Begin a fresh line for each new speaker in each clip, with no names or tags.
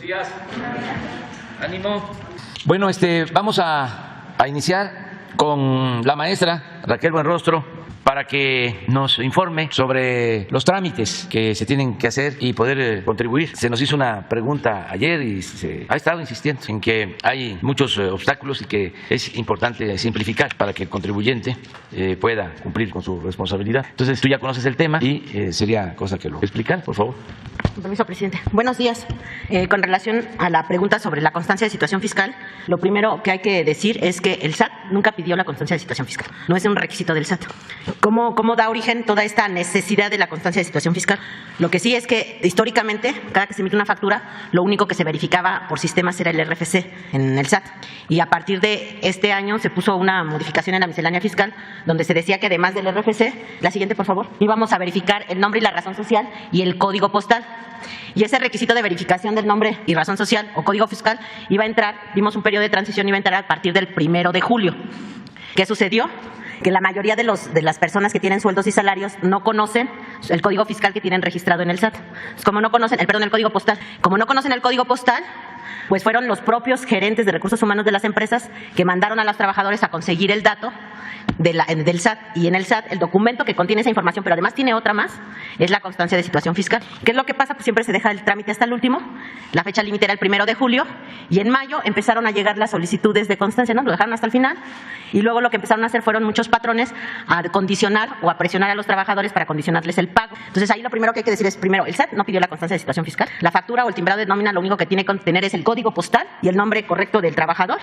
días. Ánimo. Bueno, vamos a iniciar con la maestra Raquel Buenrostro para que nos informe sobre los trámites que se tienen que hacer y poder contribuir. Se nos hizo una pregunta ayer y se ha estado insistiendo en que hay muchos obstáculos y que es importante simplificar para que el contribuyente pueda cumplir con su responsabilidad. Entonces, tú ya conoces el tema y sería cosa que lo explicar, por favor.
Con permiso, presidente. Buenos días. Con relación a la pregunta sobre la constancia de situación fiscal, lo primero que hay que decir es que el SAT nunca pidió la constancia de situación fiscal. No es un requisito del SAT. ¿Cómo da origen toda esta necesidad de la constancia de situación fiscal? Lo que sí es que históricamente, cada que se emite una factura, lo único que se verificaba por sistemas era el RFC en el SAT. Y a partir de este año se puso una modificación en la miscelánea fiscal donde se decía que además del RFC, la siguiente por favor, íbamos a verificar el nombre y la razón social y el código postal. Y ese requisito de verificación del nombre y razón social o código fiscal iba a entrar, vimos un periodo de transición, iba a entrar a partir del 1 de julio. ¿Qué sucedió? Que la mayoría de las personas que tienen sueldos y salarios no conocen el código fiscal que tienen registrado en el SAT. Como no conocen, el código postal. Como no conocen el código postal, pues fueron los propios gerentes de recursos humanos de las empresas que mandaron a los trabajadores a conseguir el dato del SAT. Y en el SAT, el documento que contiene esa información, pero además tiene otra más, es la constancia de situación fiscal. ¿Qué es lo que pasa? Pues siempre se deja el trámite hasta el último. La fecha límite era el 1 de julio y en mayo empezaron a llegar las solicitudes de constancia, ¿no? Lo dejaron hasta el final y luego lo que empezaron a hacer fueron muchos patrones a condicionar o a presionar a los trabajadores para condicionarles el pago. Entonces ahí lo primero que hay que decir es, primero, el SAT no pidió la constancia de situación fiscal. La factura o el timbrado de nómina lo único que tiene que contener es el código postal y el nombre correcto del trabajador.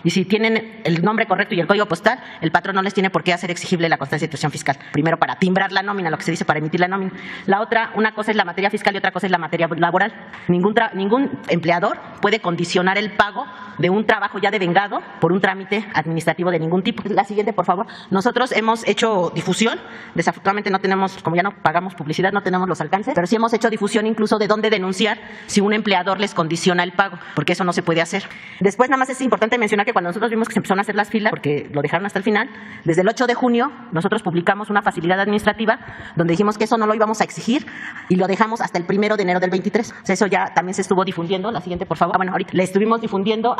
Y si tienen el nombre correcto y el código postal, el patrón no les tiene por qué hacer exigible la constancia de situación fiscal. Primero para timbrar la nómina, lo que se dice para emitir la nómina. La otra, una cosa es la materia fiscal y otra cosa es la materia laboral. Ningún empleador puede condicionar el pago de un trabajo ya devengado por un trámite administrativo de ningún tipo. La siguiente, por favor. Nosotros hemos hecho difusión, desafortunadamente no tenemos, como ya no pagamos publicidad, no tenemos los alcances, pero sí hemos hecho difusión incluso de dónde denunciar si un empleador les condiciona el pago, porque eso no se puede hacer. Después nada más es importante mencionar que cuando nosotros vimos que se empezaron a hacer las filas, porque lo dejaron hasta el final, desde el 8 de junio nosotros publicamos una facilidad administrativa donde dijimos que eso no lo íbamos a exigir y lo dejamos hasta el 1 de enero del 23. O sea, eso ya también se estuvo difundiendo. La siguiente, por favor. Bueno, ahorita le estuvimos difundiendo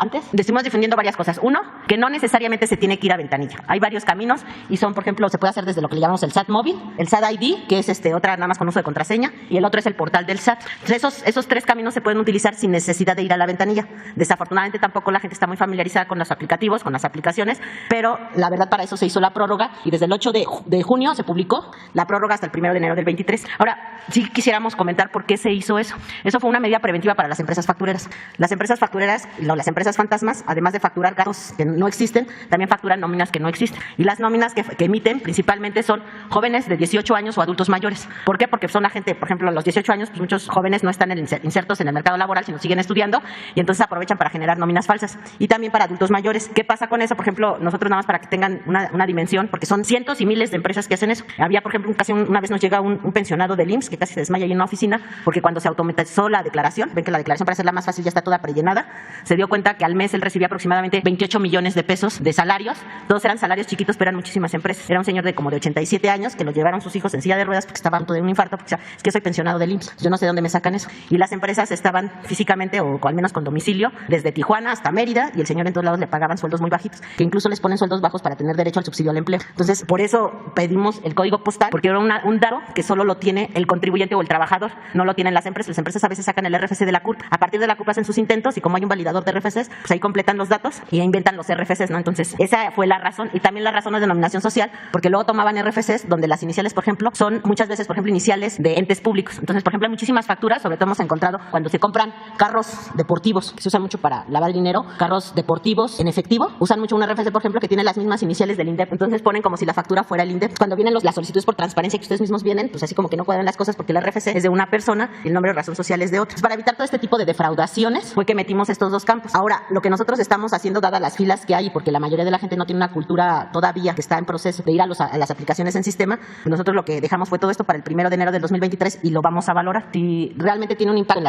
varias cosas. Uno, que no necesariamente se tiene que ir a ventanilla. Hay varios caminos y son, por ejemplo, se puede hacer desde lo que le llamamos el SAT móvil, el SAT ID, que es otra nada más con uso de contraseña, y el otro es el portal del SAT. Entonces, esos tres caminos se pueden utilizar sin necesidad de ir a la ventanilla. Desafortunadamente tampoco la gente está muy familiarizada con los aplicativos, con las aplicaciones, pero la verdad para eso se hizo la prórroga y desde el 8 de junio se publicó la prórroga hasta el 1 de enero del 23. Ahora, sí quisiéramos comentar por qué se hizo eso. Eso fue una medida preventiva para las empresas factureras. Las empresas factureras, las empresas fantasmas, además de facturar gastos que no existen, también facturan nóminas que no existen. Y las nóminas que emiten principalmente son jóvenes de 18 años o adultos mayores. ¿Por qué? Porque son la gente, por ejemplo, a los 18 años, pues muchos jóvenes no están insertos en el mercado laboral, sino siguen estudiando y entonces aprovechan para generar nóminas falsas. Y también para adultos mayores. ¿Qué pasa con eso? Por ejemplo, nosotros nada más para que tengan una dimensión, porque son cientos y miles de empresas que hacen eso. Había, por ejemplo, una vez nos llega un pensionado del IMSS que casi se desmaya ahí en una oficina porque cuando se automatizó la declaración, ven que la declaración para hacerla más fácil ya está toda prellenada, se dio cuenta que al mes él recibía aproximadamente 28 millones de pesos de salarios. Todos eran salarios chiquitos, pero eran muchísimas empresas. Era un señor de como de 87 años que lo llevaron sus hijos en silla de ruedas porque estaba a punto de un infarto, porque es que soy pensionado del IMSS. Yo no sé de dónde me sacan eso. Y las empresas estaban físicamente o al menos con domicilio desde Tijuana hasta Mérida y el señor en todos lados le pagaban sueldos muy bajitos, que incluso les ponen sueldos bajos para tener derecho al subsidio al empleo. Entonces, por eso pedimos el código postal, porque era un dato que solo lo tiene el contribuyente o el trabajador, no lo tienen las empresas. Las empresas a veces sacan el RFC de la CURP. A partir de la CURP hacen sus intentos y como hay un validador de RFCs, pues ahí completan los datos y inventan los RFCs, ¿no? Entonces, esa fue la razón y también la razón de denominación social, porque luego tomaban RFCs donde las iniciales, por ejemplo, son muchas veces, por ejemplo, iniciales de entes públicos. Entonces, por ejemplo, hay muchísimas facturas, sobre todo hemos encontrado cuando se compran carros deportivos, que se usan mucho para lavar dinero, carros deportivos en efectivo, usan mucho un RFC, por ejemplo, que tiene las mismas iniciales del INDEP. Entonces ponen como si la factura fuera el INDEP. Cuando vienen las solicitudes por transparencia que ustedes mismos vienen, pues así como que no cuadran las cosas porque el RFC es de una persona y el nombre de razón social es de otra. Para evitar todo este tipo de defraudaciones fue que metimos estos dos campos. Ahora, lo que nosotros estamos haciendo, dadas las filas que hay, porque la mayoría de la gente no tiene una cultura todavía que está en proceso de ir a las aplicaciones en sistema, pues nosotros lo que dejamos fue todo esto para el 1 de enero del 2023 y lo vamos a valorar. Si realmente tiene un impacto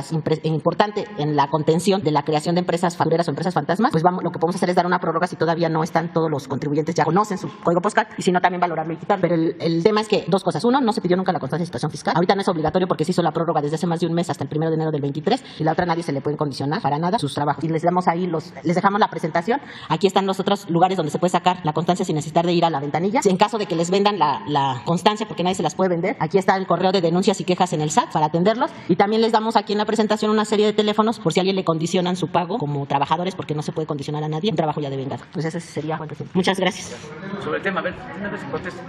importante en la contención prevención de la creación de empresas factureras o empresas fantasmas, pues lo que podemos hacer es dar una prórroga si todavía no están todos los contribuyentes ya conocen su código postal, y si no también valorarlo y quitarlo. Pero el tema es que dos cosas. Uno, no se pidió nunca la constancia de situación fiscal. Ahorita no es obligatorio porque se hizo la prórroga desde hace más de un mes hasta el 1 de enero del 23, y la otra nadie se le puede condicionar para nada sus trabajos. Y les damos ahí les dejamos la presentación. Aquí están los otros lugares donde se puede sacar la constancia sin necesitar de ir a la ventanilla. En caso de que les vendan la constancia, porque nadie se las puede vender, aquí está el correo de denuncias y quejas en el SAT para atenderlos, y también les damos aquí en la presentación una serie de teléfonos por si a alguien le condicionan su pago como trabajadores, porque no se puede condicionar a nadie un trabajo ya devengado. Pues ese sería, Juan Presidente. Muchas gracias.
Sobre el tema, a ver, una vez contesta.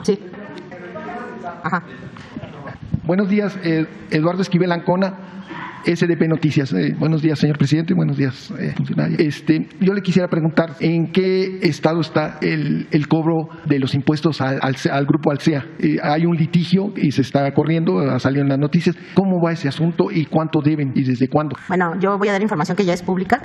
Sí. Ajá.
Buenos días, Eduardo Esquivel Ancona, SDP Noticias. Buenos días, señor presidente, buenos días, funcionario. Yo le quisiera preguntar, ¿en qué estado está el cobro de los impuestos al grupo Alsea? Hay un litigio y se está corriendo, ha salido en las noticias. ¿Cómo va ese asunto y cuánto deben y desde cuándo?
Bueno, yo voy a dar información que ya es pública,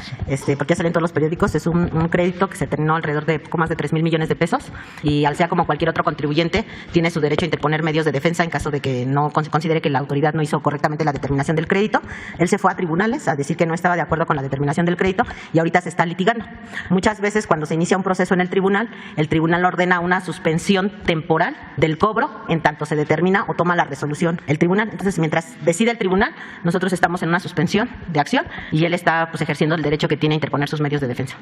porque ya sale en todos los periódicos. Es un crédito que se terminó alrededor de poco más de 3,000 millones de pesos, y Alsea, como cualquier otro contribuyente, tiene su derecho a interponer medios de defensa en caso de que no considere que la autoridad no hizo correctamente la determinación del crédito. Él se fue a tribunales a decir que no estaba de acuerdo con la determinación del crédito y ahorita se está litigando. Muchas veces cuando se inicia un proceso en el tribunal ordena una suspensión temporal del cobro en tanto se determina o toma la resolución el tribunal. Entonces, mientras decide el tribunal, nosotros estamos en una suspensión de acción y él está ejerciendo el derecho que tiene a interponer sus medios de defensa.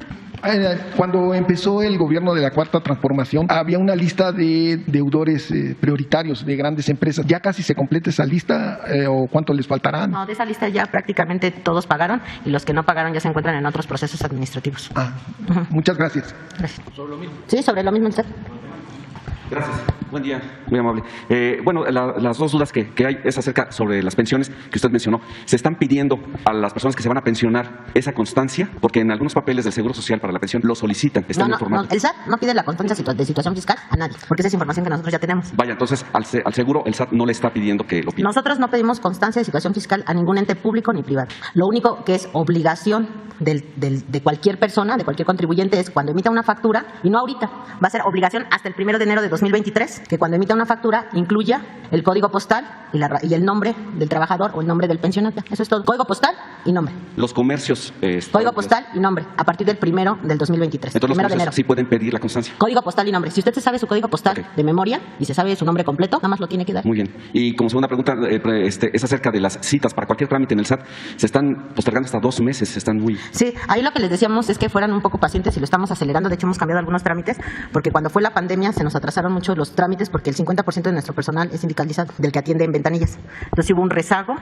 Cuando empezó el gobierno de la Cuarta Transformación, había una lista de deudores prioritarios de grandes empresas. ¿Ya casi se completa esa lista o cuánto les faltará?
No, de esa lista ya prácticamente todos pagaron, y los que no pagaron ya se encuentran en otros procesos administrativos.
Muchas gracias.
Gracias. ¿Sobre lo mismo? Sí, sobre lo mismo.
Gracias. Buen día, muy amable. Bueno, las dos dudas que hay es acerca sobre las pensiones que usted mencionó. ¿Se están pidiendo a las personas que se van a pensionar esa constancia? Porque en algunos papeles del Seguro Social para la pensión lo solicitan. Están informados.
No, el SAT no pide la constancia de situación fiscal a nadie, porque esa es información que nosotros ya tenemos.
Vaya, entonces al seguro el SAT no le está pidiendo que lo pida.
Nosotros no pedimos constancia de situación fiscal a ningún ente público ni privado. Lo único que es obligación de cualquier persona, de cualquier contribuyente, es cuando emita una factura, y no ahorita, va a ser obligación hasta el 1 de enero de 2023, que cuando emita una factura incluya el código postal y el nombre del trabajador o el nombre del pensionante. Eso es todo. Código postal y nombre.
Los comercios.
Código postal y nombre, a partir del 1 del 2023.
Entonces, los
comercios
de enero sí pueden pedir la constancia.
Código postal y nombre. Si usted se sabe su código postal de memoria y se sabe su nombre completo, nada más lo tiene que dar.
Muy bien. Y como segunda pregunta, es acerca de las citas para cualquier trámite en el SAT. Se están postergando hasta 2 meses. Están muy.
Sí, ahí lo que les decíamos es que fueran un poco pacientes y lo estamos acelerando. De hecho, hemos cambiado algunos trámites porque cuando fue la pandemia se nos atrasaron mucho los trámites porque el 50% de nuestro personal es sindicalizado, del que atiende en ventanillas. Entonces hubo un rezago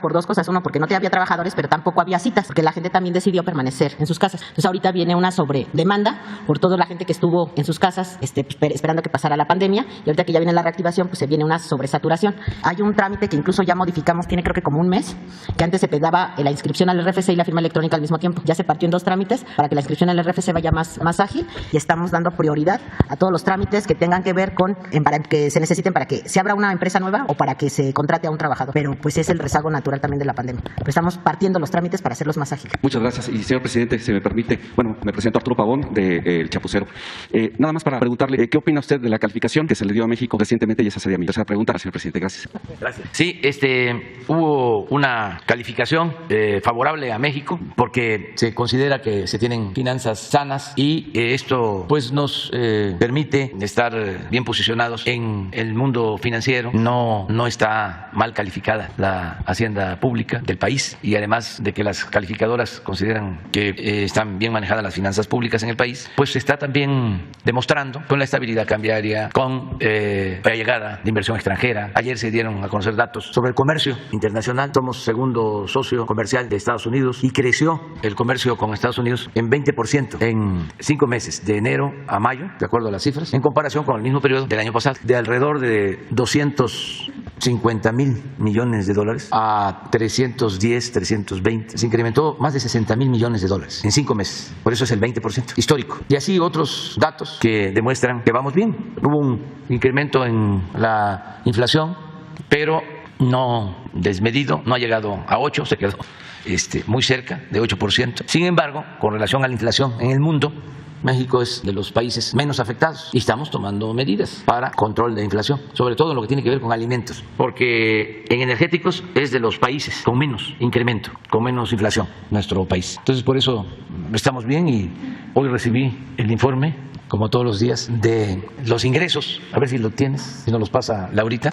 por dos cosas. Uno, porque no había trabajadores, pero tampoco había citas, porque la gente también decidió permanecer en sus casas. Entonces ahorita viene una sobredemanda por toda la gente que estuvo en sus casas esperando que pasara la pandemia, y ahorita que ya viene la reactivación, pues se viene una sobresaturación. Hay un trámite que incluso ya modificamos, tiene creo que como un mes, que antes se pedaba la inscripción al RFC y la firma electrónica al mismo tiempo. Ya se partió en 2 trámites para que la inscripción al RFC vaya más ágil, y estamos dando prioridad a todos los trámites que tengan que ver con para que se necesiten para que se abra una empresa nueva o para que se contrate a un trabajador. Pero pues es el rezago natural también de la pandemia. Pero estamos partiendo los trámites para hacerlos más ágiles.
Muchas gracias. Y señor presidente, si me permite, me presento Arturo Pavón de El Chapucero. Nada más para preguntarle, ¿qué opina usted de la calificación que se le dio a México recientemente? Y esa sería mi tercera pregunta, señor presidente. Gracias.
Gracias. Sí, hubo una calificación favorable a México porque se considera que se tienen finanzas sanas y esto pues nos permite estar bien posicionados en el mundo financiero. No está mal calificada la hacienda pública del país, y además de que las calificadoras consideran que están bien manejadas las finanzas públicas en el país, pues se está también demostrando con la estabilidad cambiaria, con la llegada de inversión extranjera. Ayer se dieron a conocer datos sobre el comercio internacional. Somos segundo socio comercial de Estados Unidos y creció el comercio con Estados Unidos en 20% en 5 meses, de enero a mayo, de acuerdo a las cifras, en comparación con el mismo periodo del año pasado, de alrededor de 250,000 millones de dólares a 310, 320. Se incrementó más de 60,000 millones de dólares en 5 meses. Por eso es el 20% histórico. Y así otros datos que demuestran que vamos bien. Hubo un incremento en la inflación, pero no desmedido, no ha llegado a 8, se quedó muy cerca de 8%. Sin embargo, con relación a la inflación en el mundo, México es de los países menos afectados y estamos tomando medidas para control de inflación, sobre todo en lo que tiene que ver con alimentos, porque en energéticos es de los países con menos incremento, con menos inflación nuestro país. Entonces, por eso estamos bien y hoy recibí el informe, como todos los días, de los ingresos. A ver si lo tienes, si no los pasa Laurita.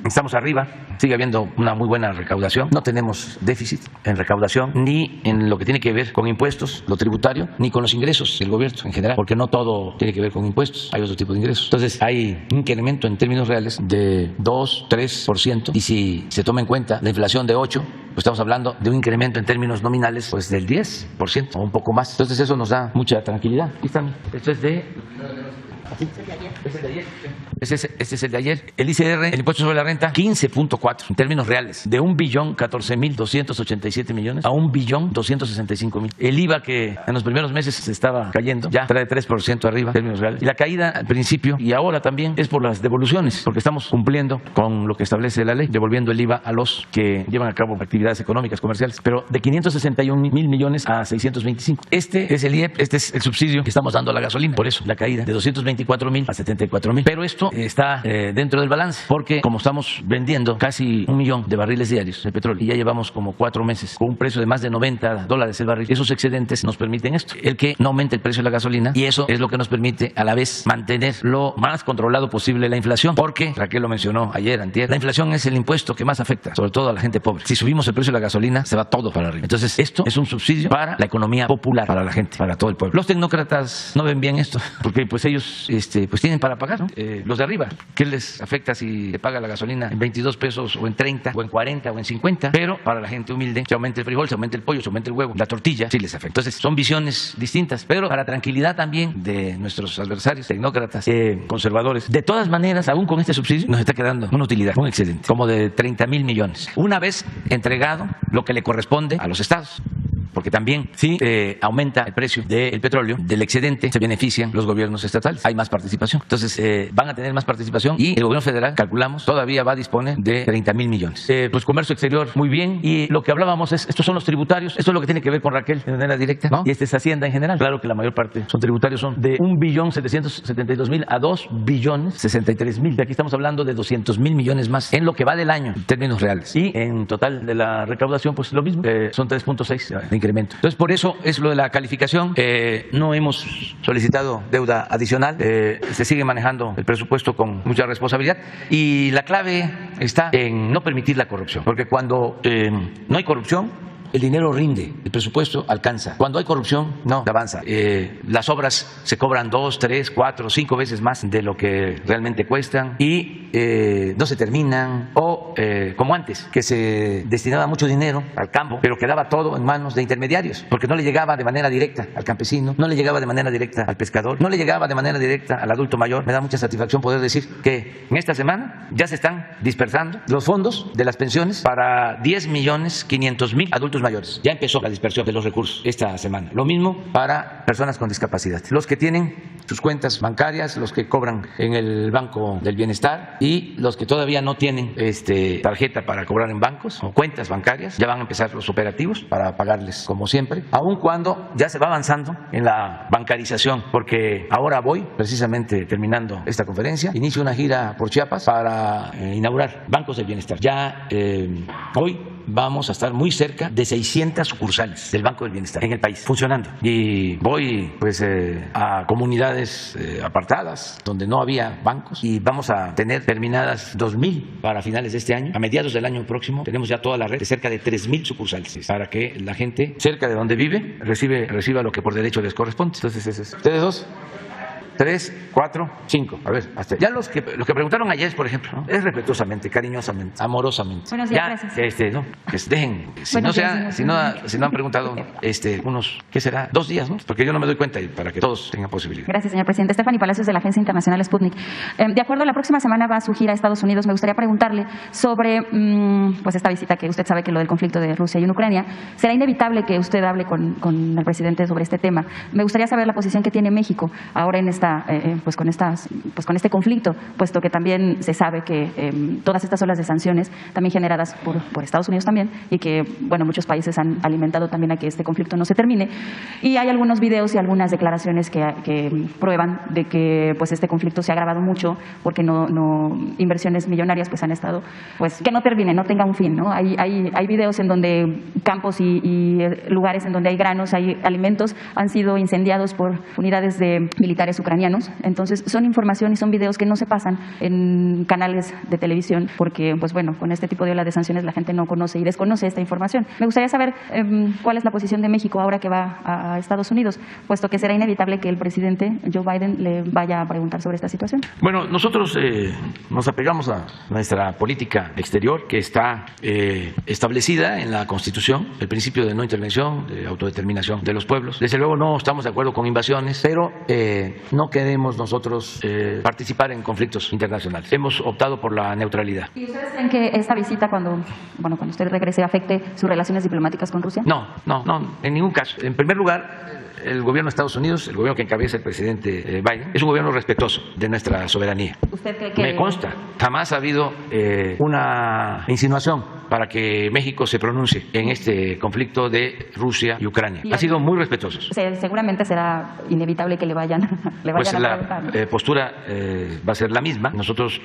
Estamos arriba, sigue habiendo una muy buena recaudación, no tenemos déficit en recaudación ni en lo que tiene que ver con impuestos, lo tributario, ni con los ingresos del gobierno en general, porque no todo tiene que ver con impuestos, hay otro tipo de ingresos. Entonces hay un incremento en términos reales de 2-3%, y si se toma en cuenta la inflación de 8%, pues estamos hablando de un incremento en términos nominales pues del 10% o un poco más. Entonces eso nos da mucha tranquilidad. Aquí están. Esto es de... Este es el de ayer. El ICR, el impuesto sobre la renta, 15.4 en términos reales, de 1.014.287 millones a 1.265.000. El IVA, que en los primeros meses se estaba cayendo, ya trae 3% arriba en términos reales. Y la caída al principio y ahora también es por las devoluciones, porque estamos cumpliendo con lo que establece la ley, devolviendo el IVA a los que llevan a cabo actividades económicas, comerciales, pero de 561.000 millones a 625. Este es el IEP, este es el subsidio que estamos dando a la gasolina, por eso la caída de 224.000 a 74.000. Pero esto está dentro del balance, porque como estamos vendiendo casi 1 millón de barriles diarios de petróleo y ya llevamos como 4 meses con un precio de más de $90 el barril, esos excedentes nos permiten esto, el que no aumente el precio de la gasolina, y eso es lo que nos permite a la vez mantener lo más controlado posible la inflación, porque Raquel lo mencionó ayer, antier, la inflación es el impuesto que más afecta, sobre todo a la gente pobre. Si subimos el precio de la gasolina, se va todo para arriba. Entonces esto es un subsidio para la economía popular, para la gente, para todo el pueblo. Los tecnócratas no ven bien esto, porque pues ellos pues tienen para pagar, ¿no? Los de arriba, ¿qué les afecta si se paga la gasolina en 22 pesos o en 30 o en 40 o en 50? Pero para la gente humilde, se aumenta el frijol, se aumenta el pollo, se aumenta el huevo, la tortilla, sí les afecta. Entonces son visiones distintas, pero para tranquilidad también de nuestros adversarios, tecnócratas, conservadores. De todas maneras, aún con este subsidio, nos está quedando una utilidad, un excedente, como de 30.000 millones. Una vez entregado lo que le corresponde a los estados, porque también si aumenta el precio del petróleo, del excedente, se benefician los gobiernos estatales. Hay más participación. Entonces van a tener más participación y el gobierno federal, calculamos, todavía va a disponer de 30.000 millones. Pues comercio exterior, muy bien. Y lo que hablábamos es, estos son los tributarios, esto es lo que tiene que ver con Raquel de manera directa, ¿no? Y este es Hacienda en general. Claro que la mayor parte son tributarios, son de 1.772.000 a 2.063.000. De aquí estamos hablando de 200.000 millones más en lo que va del año, en términos reales. Y en total de la recaudación, pues lo mismo, son 3.6 de incremento. Entonces, por eso es lo de la calificación. No hemos solicitado deuda adicional. Se sigue manejando el presupuesto con mucha responsabilidad. Y la clave está en no permitir la corrupción. Porque cuando no hay corrupción, el dinero rinde, el presupuesto alcanza. Cuando hay corrupción, no avanza. Las obras se cobran 2, 3, 4, 5 veces más de lo que realmente cuestan y no se terminan. O como antes, que se destinaba mucho dinero al campo, pero quedaba todo en manos de intermediarios, porque no le llegaba de manera directa al campesino, no le llegaba de manera directa al pescador, no le llegaba de manera directa al adulto mayor. Me da mucha satisfacción poder decir que en esta semana ya se están dispersando los fondos de las pensiones para 10.500.000 adultos mayores. Ya empezó la dispersión de los recursos esta semana. Lo mismo para personas con discapacidad. Los que tienen sus cuentas bancarias, los que cobran en el Banco del Bienestar y los que todavía no tienen tarjeta para cobrar en bancos o cuentas bancarias, ya van a empezar los operativos para pagarles como siempre, aun cuando ya se va avanzando en la bancarización, porque ahora voy, precisamente terminando esta conferencia, inicio una gira por Chiapas para inaugurar bancos del bienestar. Ya hoy vamos a estar muy cerca de 600 sucursales del Banco del Bienestar en el país, funcionando. Y voy pues a comunidades apartadas donde no había bancos y vamos a tener terminadas 2.000 para finales de este año. A mediados del año próximo tenemos ya toda la red de cerca de 3.000 sucursales para que la gente cerca de donde vive reciba lo que por derecho les corresponde. Entonces es eso. Ustedes dos. 3, 4, 5. A ver, hasta ya los que preguntaron ayer, por ejemplo, ¿no? Es respetuosamente, cariñosamente, amorosamente.
Buenos días,
ya,
gracias.
¿no? Que se dejen. Si no han preguntado, unos, ¿qué será? 2 días, ¿no? Porque yo no me doy cuenta y para que todos tengan posibilidad.
Gracias, señor presidente. Stephanie Palacios, de la Agencia Internacional Sputnik. De acuerdo, la próxima semana va a su gira a Estados Unidos. Me gustaría preguntarle sobre pues esta visita, que usted sabe que lo del conflicto de Rusia y en Ucrania. ¿Será inevitable que usted hable con el presidente sobre este tema? Me gustaría saber la posición que tiene México ahora en esta con este conflicto, puesto que también se sabe que todas estas olas de sanciones también generadas por Estados Unidos también, y que bueno, muchos países han alimentado también a que este conflicto no se termine. Y hay algunos videos y algunas declaraciones que prueban de que pues este conflicto se ha agravado mucho porque inversiones millonarias pues han estado, pues que no termine, no tenga un fin, ¿no? Hay videos en donde campos y lugares en donde hay granos, hay alimentos, han sido incendiados por unidades de militares ucranianos. Entonces son información y son videos que no se pasan en canales de televisión porque pues bueno, con este tipo de ola de sanciones la gente no conoce y desconoce esta información. Me gustaría saber cuál es la posición de México ahora que va a Estados Unidos, puesto que será inevitable que el presidente Joe Biden le vaya a preguntar sobre esta situación.
Bueno, nosotros nos apegamos a nuestra política exterior que está establecida en la Constitución, el principio de no intervención, de autodeterminación de los pueblos. Desde luego no estamos de acuerdo con invasiones, pero no queremos nosotros participar en conflictos internacionales. Hemos optado por la neutralidad.
¿Y ustedes creen que esta visita, cuando usted regrese, afecte sus relaciones diplomáticas con Rusia?
No, en ningún caso. En primer lugar, el gobierno de Estados Unidos, el gobierno que encabeza el presidente Biden, es un gobierno respetuoso de nuestra soberanía.
¿Usted cree que...?
Me consta, jamás ha habido una insinuación para que México se pronuncie en este conflicto de Rusia y Ucrania. Ha sido muy respetuoso.
Seguramente será inevitable que le vayan a preguntar.
La postura va a ser la misma. Nosotros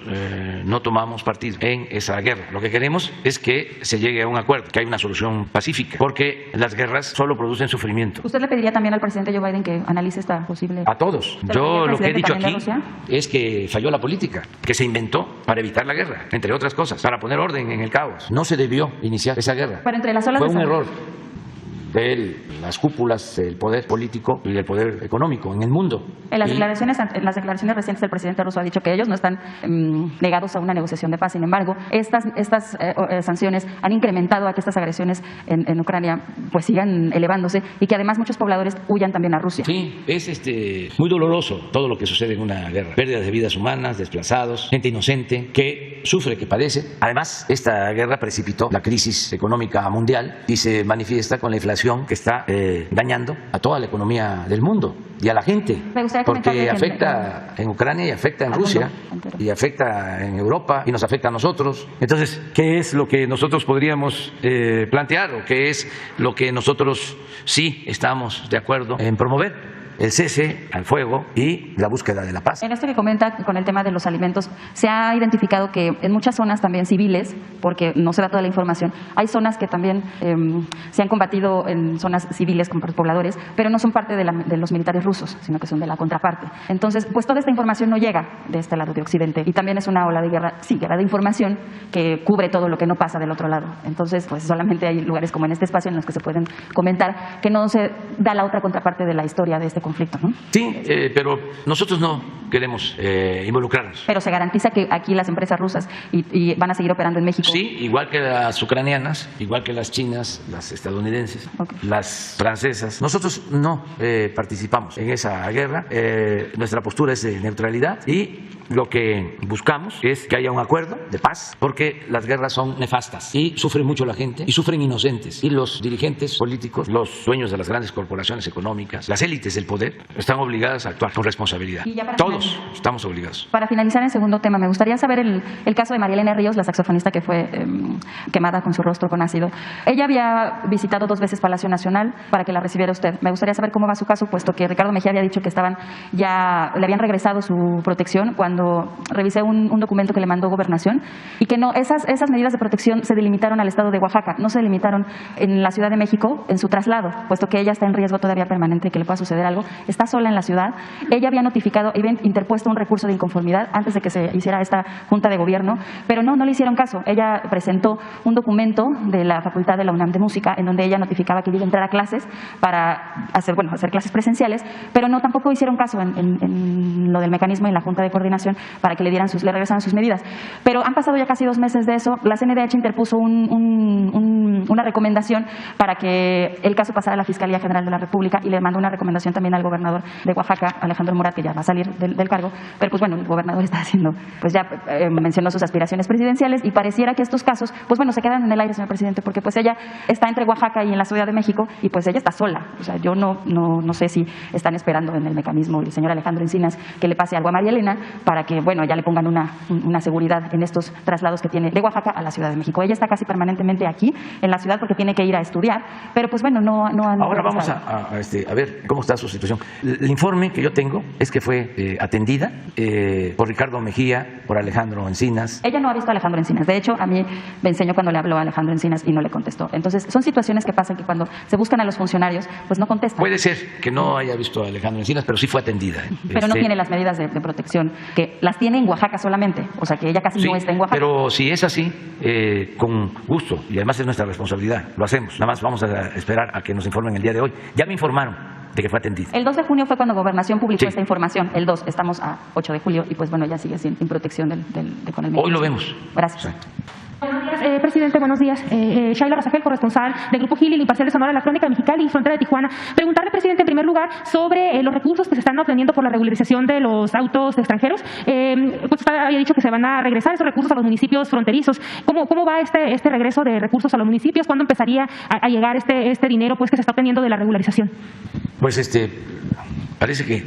no tomamos partido en esa guerra. Lo que queremos es que se llegue a un acuerdo, que haya una solución pacífica, porque las guerras solo producen sufrimiento.
¿Usted le pediría también al presidente Joe Biden que analice esta posible...?
A todos. Yo lo que he dicho aquí es que falló la política, que se inventó para evitar la guerra, entre otras cosas, para poner orden en el caos. No se debió iniciar esa guerra.
Pero entre las olas
fue un error de las cúpulas del poder político y del poder económico en el mundo.
En las declaraciones recientes del presidente ruso ha dicho que ellos no están negados a una negociación de paz. Sin embargo, estas sanciones han incrementado a que estas agresiones en Ucrania pues sigan elevándose y que además muchos pobladores huyan también a Rusia.
Sí, es muy doloroso todo lo que sucede en una guerra. Pérdidas de vidas humanas, desplazados, gente inocente que sufre, que padece. Además, esta guerra precipitó la crisis económica mundial y se manifiesta con la inflación que está dañando a toda la economía del mundo y a la gente, porque afecta en Ucrania y afecta en Rusia y afecta en Europa y nos afecta a nosotros. Entonces, ¿qué es lo que nosotros podríamos plantear o qué es lo que nosotros sí estamos de acuerdo en promover? El cese al fuego y la búsqueda de la paz.
En esto que comenta con el tema de los alimentos, se ha identificado que en muchas zonas también civiles, porque no se da toda la información, hay zonas que también se han combatido en zonas civiles con pobladores, pero no son parte de los militares rusos, sino que son de la contraparte. Entonces, pues toda esta información no llega de este lado de Occidente y también es una ola de guerra, sí, guerra de información que cubre todo lo que no pasa del otro lado. Entonces, pues solamente hay lugares como en este espacio en los que se pueden comentar que no se da la otra contraparte de la historia de este conflicto, ¿no?
Sí, pero nosotros no queremos involucrarnos.
Pero se garantiza que aquí las empresas rusas y van a seguir operando en México.
Sí, igual que las ucranianas, igual que las chinas, las estadounidenses, las francesas. Nosotros no participamos en esa guerra. Nuestra postura es de neutralidad y lo que buscamos es que haya un acuerdo de paz, porque las guerras son nefastas y sufre mucho la gente y sufren inocentes. Y los dirigentes políticos, los dueños de las grandes corporaciones económicas, las élites del poder, están obligadas a actuar con responsabilidad. Todos estamos obligados.
Para finalizar, en segundo tema, me gustaría saber el caso de María Elena Ríos, la saxofonista que fue quemada con su rostro con ácido. Ella había visitado 2 veces Palacio Nacional para que la recibiera usted. Me gustaría saber cómo va su caso, puesto que Ricardo Mejía había dicho que le habían regresado su protección cuando revisé un documento que le mandó Gobernación y que no, esas medidas de protección se delimitaron al estado de Oaxaca, no se delimitaron en la Ciudad de México en su traslado, puesto que ella está en riesgo todavía permanente de que le pueda suceder algo, está sola en la ciudad. Ella había interpuesto un recurso de inconformidad antes de que se hiciera esta Junta de Gobierno, pero no le hicieron caso. Ella presentó un documento de la Facultad de la UNAM de Música en donde ella notificaba que iba a entrar a clases para hacer clases presenciales, pero tampoco hicieron caso en lo del mecanismo y en la Junta de Coordinación para que le regresaran sus medidas. Pero han pasado ya casi 2 meses de eso. La CNDH interpuso una recomendación para que el caso pasara a la Fiscalía General de la República y le mandó una recomendación también también al gobernador de Oaxaca, Alejandro Murat, que ya va a salir del cargo, pero pues bueno, el gobernador está haciendo, pues ya mencionó sus aspiraciones presidenciales y pareciera que estos casos, pues bueno, se quedan en el aire, señor presidente, porque pues ella está entre Oaxaca y en la Ciudad de México y pues ella está sola. O sea, yo no sé si están esperando en el mecanismo el señor Alejandro Encinas que le pase algo a María Elena para que, bueno, ya le pongan una seguridad en estos traslados que tiene de Oaxaca a la Ciudad de México. Ella está casi permanentemente aquí en la ciudad porque tiene que ir a estudiar, pero pues bueno, no han...
Ahora vamos a ver cómo está su situación. El informe que yo tengo es que fue atendida por Ricardo Mejía, por Alejandro Encinas.
Ella no ha visto a Alejandro Encinas. De hecho, a mí me enseñó cuando le habló a Alejandro Encinas y no le contestó. Entonces, son situaciones que pasan que cuando se buscan a los funcionarios, pues no contestan.
Puede ser que no haya visto a Alejandro Encinas, pero sí fue atendida.
Pero no tiene las medidas de protección, que las tiene en Oaxaca solamente. O sea, que ella casi no está en Oaxaca.
Pero si es así, con gusto, y además es nuestra responsabilidad, lo hacemos. Nada más vamos a esperar a que nos informen el día de hoy. Ya me informaron de que fue atendida.
El 2 de junio fue cuando Gobernación publicó esta información. El 2, estamos a 8 de julio y pues bueno, ya sigue sin protección con el mecanismo.
Hoy lo vemos.
Gracias.
Sí.
Buenos días, presidente, buenos días. Shaila Razagel, corresponsal del Grupo Gili, el Imparcial de Sonora, La Crónica de Mexicali y Frontera de Tijuana. Preguntarle, presidente, en primer lugar, sobre los recursos que se están obteniendo por la regularización de los autos extranjeros. Pues usted había dicho que se van a regresar esos recursos a los municipios fronterizos. ¿Cómo va este regreso de recursos a los municipios? ¿Cuándo empezaría a llegar este dinero pues que se está obteniendo de la regularización?
Pues parece que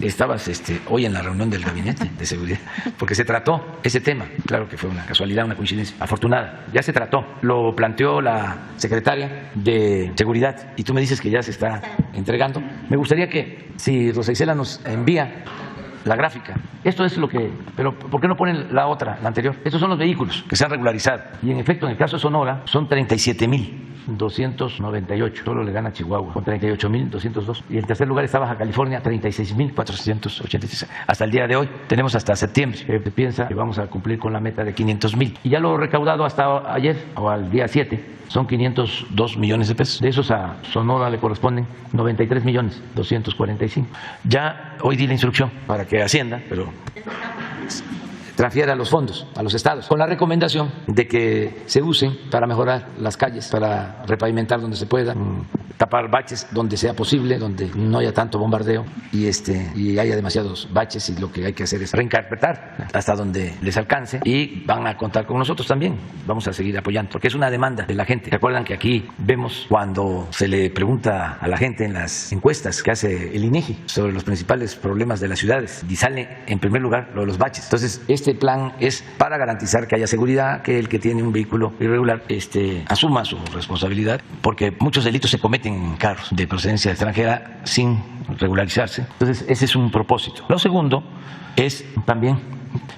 estabas hoy en la reunión del Gabinete de Seguridad, porque se trató ese tema. Claro que fue una casualidad, una coincidencia afortunada. Ya se trató, lo planteó la secretaria de Seguridad y tú me dices que ya se está entregando. Me gustaría que, si Rosa Isela nos envía la gráfica. Esto es lo que... Pero ¿por qué no ponen la otra, la anterior? Estos son los vehículos que se han regularizado. Y en efecto, en el caso de Sonora, son 37,298. Solo le gana Chihuahua, con 38,202. Y en tercer lugar está Baja California, 36,486. Hasta el día de hoy, tenemos hasta septiembre. Se piensa que vamos a cumplir con la meta de 500,000. Y ya lo recaudado hasta ayer, o al día 7, son 502 millones de pesos. De esos a Sonora le corresponden 93,245. Ya hoy di la instrucción para que Hacienda, pero transfiera los fondos a los estados, con la recomendación de que se usen para mejorar las calles, para repavimentar donde se pueda, tapar baches donde sea posible, donde no haya tanto bombardeo y haya demasiados baches, y lo que hay que hacer es reinterpretar hasta donde les alcance, y van a contar con nosotros también. Vamos a seguir apoyando, porque es una demanda de la gente. ¿Recuerdan que aquí vemos cuando se le pregunta a la gente en las encuestas que hace el INEGI sobre los principales problemas de las ciudades, y sale en primer lugar lo de los baches? Entonces, este plan es para garantizar que haya seguridad, que el que tiene un vehículo irregular asuma su responsabilidad, porque muchos delitos se cometen en carros de procedencia extranjera sin regularizarse. Entonces, ese es un propósito. Lo segundo es también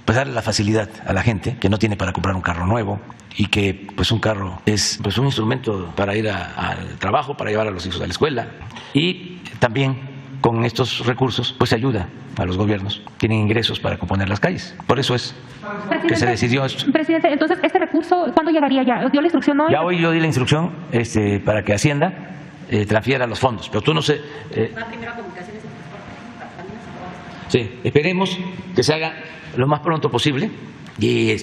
pues darle la facilidad a la gente que no tiene para comprar un carro nuevo, y que pues un carro es pues un instrumento para ir al trabajo, para llevar a los hijos a la escuela, y también con estos recursos pues se ayuda a los gobiernos, tienen ingresos para componer las calles. Por eso es que se decidió esto.
Presidente, entonces, ¿este recurso cuándo llegaría ya? ¿Dio la instrucción hoy?
Ya hoy yo di la instrucción para que Hacienda transfiera los fondos, pero tú no sé... Sí, esperemos que se haga lo más pronto posible. Y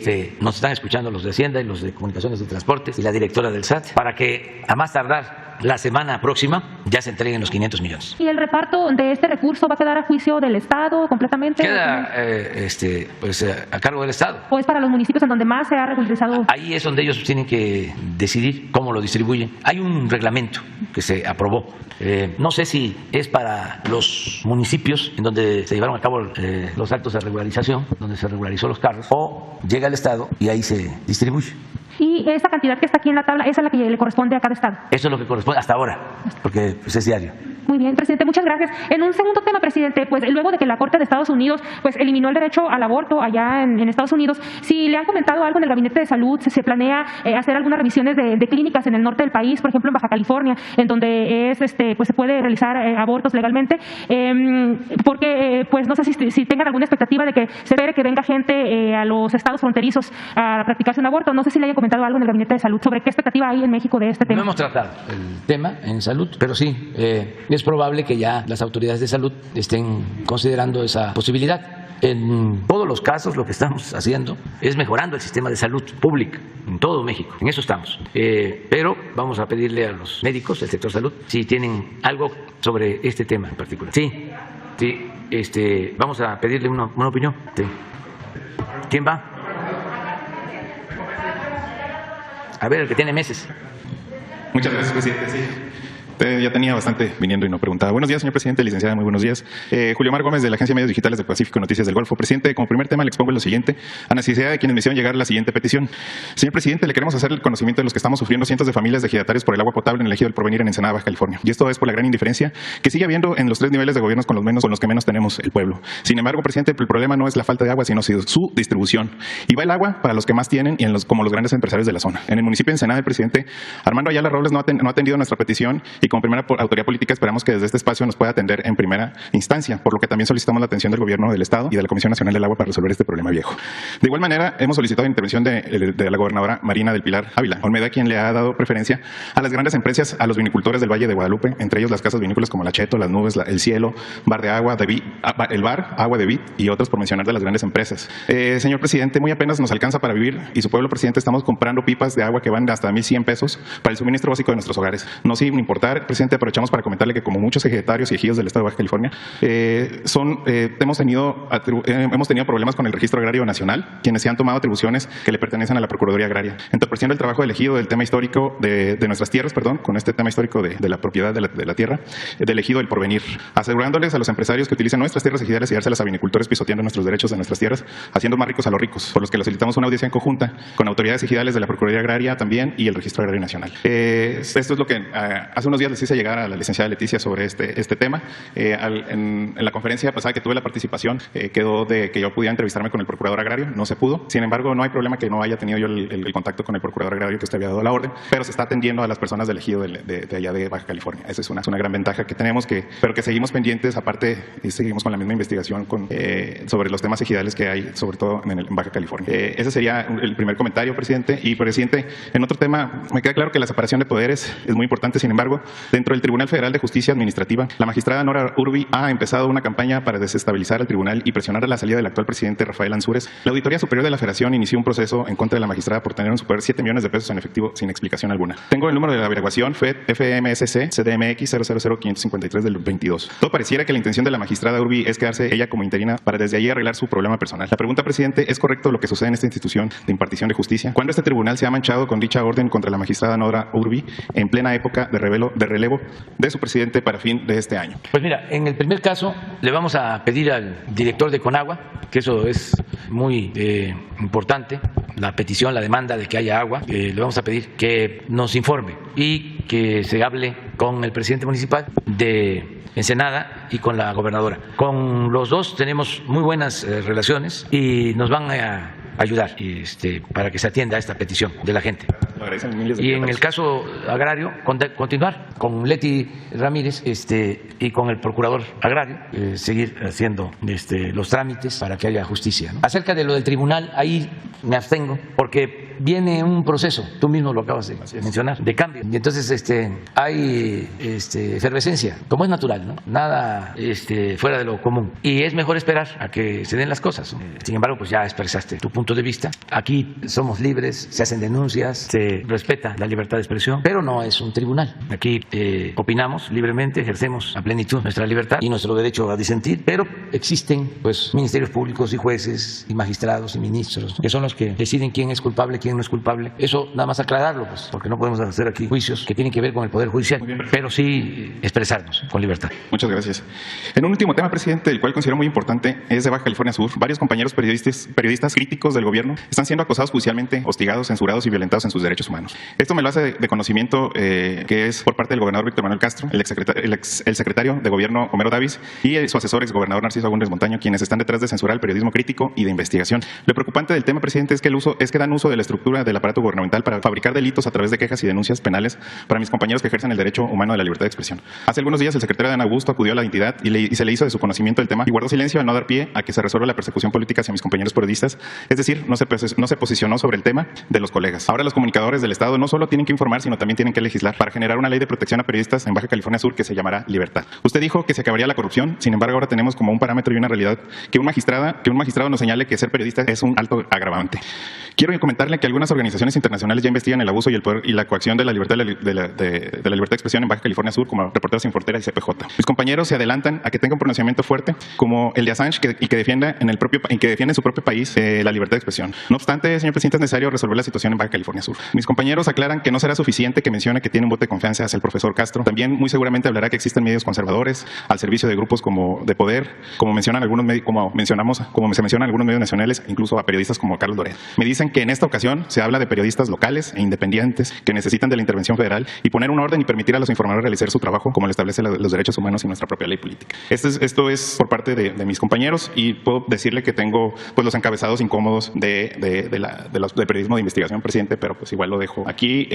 nos están escuchando los de Hacienda y los de Comunicaciones y Transportes y la directora del SAT, para que a más tardar la semana próxima ya se entreguen los 500 millones.
¿Y el reparto de este recurso va a quedar a juicio del Estado completamente?
Queda a cargo del Estado.
¿O es para los municipios en donde más se ha regularizado?
Ahí es donde ellos tienen que decidir cómo lo distribuyen. Hay un reglamento que se aprobó. No sé si es para los municipios en donde se llevaron a cabo los actos de regularización, donde se regularizó los carros, o llega al Estado y ahí se distribuye.
¿Y esa cantidad que está aquí en la tabla, esa es la que le corresponde a cada estado?
Eso es lo que corresponde hasta ahora, porque pues, es diario.
Muy bien, presidente, muchas gracias. En un segundo tema, presidente, pues luego de que la Corte de Estados Unidos pues eliminó el derecho al aborto allá en Estados Unidos, si le han comentado algo en el Gabinete de Salud, se planea hacer algunas revisiones de clínicas en el norte del país, por ejemplo en Baja California, en donde pues se puede realizar abortos legalmente, porque pues no sé si tengan alguna expectativa de que se espere que venga gente a los estados fronterizos a practicarse un aborto. No sé si le haya comentado algo en el Gabinete de Salud sobre qué expectativa hay en México de este tema.
No hemos tratado el tema en salud, pero sí, es probable que ya las autoridades de salud estén considerando esa posibilidad. En todos los casos lo que estamos haciendo es mejorando el sistema de salud pública en todo México. En eso estamos. Pero vamos a pedirle a los médicos del sector salud si tienen algo sobre este tema en particular. Sí, vamos a pedirle una opinión. Sí. ¿Quién va? A ver, el que tiene meses.
Muchas gracias, presidente. Sí. Ya tenía bastante viniendo y no preguntaba. Buenos días, señor presidente, licenciada, muy buenos días. Julio Mar Gómez, de la Agencia de Medios Digitales del Pacífico Noticias del Golfo. Presidente, como primer tema le expongo lo siguiente, a necesidad de quienes me hicieron llegar la siguiente petición. Señor presidente, le queremos hacer el conocimiento de los que estamos sufriendo cientos de familias de ejidatarios por el agua potable en el ejido del Porvenir en Ensenada, Baja California. Y esto es por la gran indiferencia que sigue habiendo en los 3 niveles de gobiernos con los que menos tenemos el pueblo. Sin embargo, presidente, el problema no es la falta de agua, sino su distribución. Y va el agua para los que más tienen y como los grandes empresarios de la zona. En el municipio de Ensenada, el presidente Armando Ayala Robles no ha atendido nuestra petición y como primera autoridad política esperamos que desde este espacio nos pueda atender en primera instancia, por lo que también solicitamos la atención del Gobierno del Estado y de la Comisión Nacional del Agua para resolver este problema viejo. De igual manera, hemos solicitado la intervención de la gobernadora Marina del Pilar Ávila Olmeda, quien le ha dado preferencia a las grandes empresas, a los vinicultores del Valle de Guadalupe, entre ellos las casas vinícolas como La Cheto, Las Nubes, El Cielo, Bar de Agua, el Bar, Agua de Vid y otros por mencionar de las grandes empresas. Señor presidente, muy apenas nos alcanza para vivir y su pueblo, presidente, estamos comprando pipas de agua que van hasta 1,100 pesos para el suministro básico de nuestros hogares. No sin importar, presidente, aprovechamos para comentarle que como muchos ejidatarios y ejidos del estado de Baja California, hemos tenido problemas con el Registro Agrario Nacional, quienes se han tomado atribuciones que le pertenecen a la Procuraduría Agraria, entorpeciendo el trabajo del ejido del tema histórico de nuestras tierras, con este tema histórico de la propiedad de la tierra, del ejido del Porvenir, asegurándoles a los empresarios que utilicen nuestras tierras ejidales y dárselas a vinicultores pisoteando nuestros derechos de nuestras tierras, haciendo más ricos a los ricos, por los que les solicitamos una audiencia en conjunta con autoridades ejidales de la Procuraduría Agraria también y el Registro Agrario Nacional. Esto es lo que hace unos días les hice llegar a la licenciada Leticia sobre este tema. En la conferencia pasada que tuve la participación, quedó de que yo pudiera entrevistarme con el Procurador Agrario, no se pudo. Sin embargo, no hay problema que no haya tenido yo el contacto con el Procurador Agrario, que usted había dado la orden, pero se está atendiendo a las personas del ejido de allá de Baja California. Esa es una gran ventaja que tenemos, pero que seguimos pendientes, aparte seguimos con la misma investigación sobre los temas ejidales que hay, sobre todo en Baja California. Ese sería el primer comentario, presidente. Y, presidente, en otro tema, me queda claro que la separación de poderes es muy importante. Sin embargo, dentro del Tribunal Federal de Justicia Administrativa, la magistrada Nora Urbi ha empezado una campaña para desestabilizar al tribunal y presionar a la salida del actual presidente Rafael Ansúrez. La Auditoría Superior de la Federación inició un proceso en contra de la magistrada por tener en su poder 7 millones de pesos en efectivo sin explicación alguna. Tengo el número de la averiguación FMSC CDMX 000553 del 22. Todo pareciera que la intención de la magistrada Urbi es quedarse ella como interina para desde allí arreglar su problema personal. La pregunta, presidente, ¿es correcto lo que sucede en esta institución de impartición de justicia? ¿Cuándo este tribunal se ha manchado con dicha orden contra la magistrada Nora Urbi en plena época de relevo de su presidente para fin de este año?
Pues mira, en el primer caso le vamos a pedir al director de Conagua, que eso es muy importante, la petición, la demanda de que haya agua, le vamos a pedir que nos informe y que se hable con el presidente municipal de Ensenada y con la gobernadora. Con los dos tenemos muy buenas relaciones y nos van a ayudar para que se atienda a esta petición de la gente. Y en el caso agrario, continuar con Leti Ramírez y con el procurador agrario, seguir haciendo los trámites para que haya justicia, ¿no? Acerca de lo del tribunal, ahí me abstengo porque viene un proceso, tú mismo lo acabas de mencionar, de cambio. Y entonces hay efervescencia, como es natural, ¿no? Nada fuera de lo común. Y es mejor esperar a que se den las cosas, ¿no? Sin embargo, pues ya expresaste tu punto de vista. Aquí somos libres, se hacen denuncias, se respeta la libertad de expresión, pero no es un tribunal. Aquí opinamos libremente, ejercemos a plenitud nuestra libertad y nuestro derecho a disentir, pero existen pues ministerios públicos y jueces y magistrados y ministros, ¿no? Que son los que deciden quién es culpable, quién no es culpable. Eso nada más aclararlo, pues, porque no podemos hacer aquí juicios que tienen que ver con el Poder Judicial, pero sí expresarnos con libertad.
Muchas gracias. En un último tema, presidente, el cual considero muy importante, es de Baja California Sur. Varios compañeros periodistas críticos del gobierno están siendo acosados judicialmente, hostigados, censurados y violentados en sus derechos humanos. Esto me lo hace de conocimiento que es por parte del gobernador Víctor Manuel Castro, el secretario de gobierno Homero Davis y su asesor exgobernador Narciso Agúndez Montaño, quienes están detrás de censurar el periodismo crítico y de investigación. Lo preocupante del tema, presidente, es que dan uso de la estructura del aparato gubernamental para fabricar delitos a través de quejas y denuncias penales para mis compañeros que ejercen el derecho humano de la libertad de expresión. Hace algunos días el secretario Dan Augusto acudió a la entidad y se le hizo de su conocimiento el tema y guardó silencio al no dar pie a que se resuelva la persecución política hacia mis compañeros periodistas, es decir, no se posicionó sobre el tema de los colegas. Ahora los comunicadores poderes del Estado no solo tienen que informar, sino también tienen que legislar para generar una ley de protección a periodistas en Baja California Sur que se llamará Libertad. Usted dijo que se acabaría la corrupción, sin embargo ahora tenemos como un parámetro y una realidad que un magistrado nos señale que ser periodista es un alto agravante. Quiero comentarle que algunas organizaciones internacionales ya investigan el abuso y el poder y la coacción de la libertad de la libertad de expresión en Baja California Sur, como Reporteros Sin Fronteras y CPJ. Mis compañeros se adelantan a que tenga un pronunciamiento fuerte como el de Assange que defienda en su propio país la libertad de expresión. No obstante, señor presidente, es necesario resolver la situación en Baja California Sur. Mis compañeros aclaran que no será suficiente que mencione que tiene un voto de confianza hacia el profesor Castro. También muy seguramente hablará que existen medios conservadores al servicio de grupos como de poder, como se mencionan algunos medios nacionales, incluso a periodistas como Carlos Loret. Me dicen que en esta ocasión se habla de periodistas locales e independientes que necesitan de la intervención federal y poner un orden y permitir a los informadores realizar su trabajo como lo establece los derechos humanos y nuestra propia ley política. Esto es por parte de mis compañeros, y puedo decirle que tengo pues los encabezados incómodos del periodismo de investigación, presidente, pero pues igual lo dejo aquí.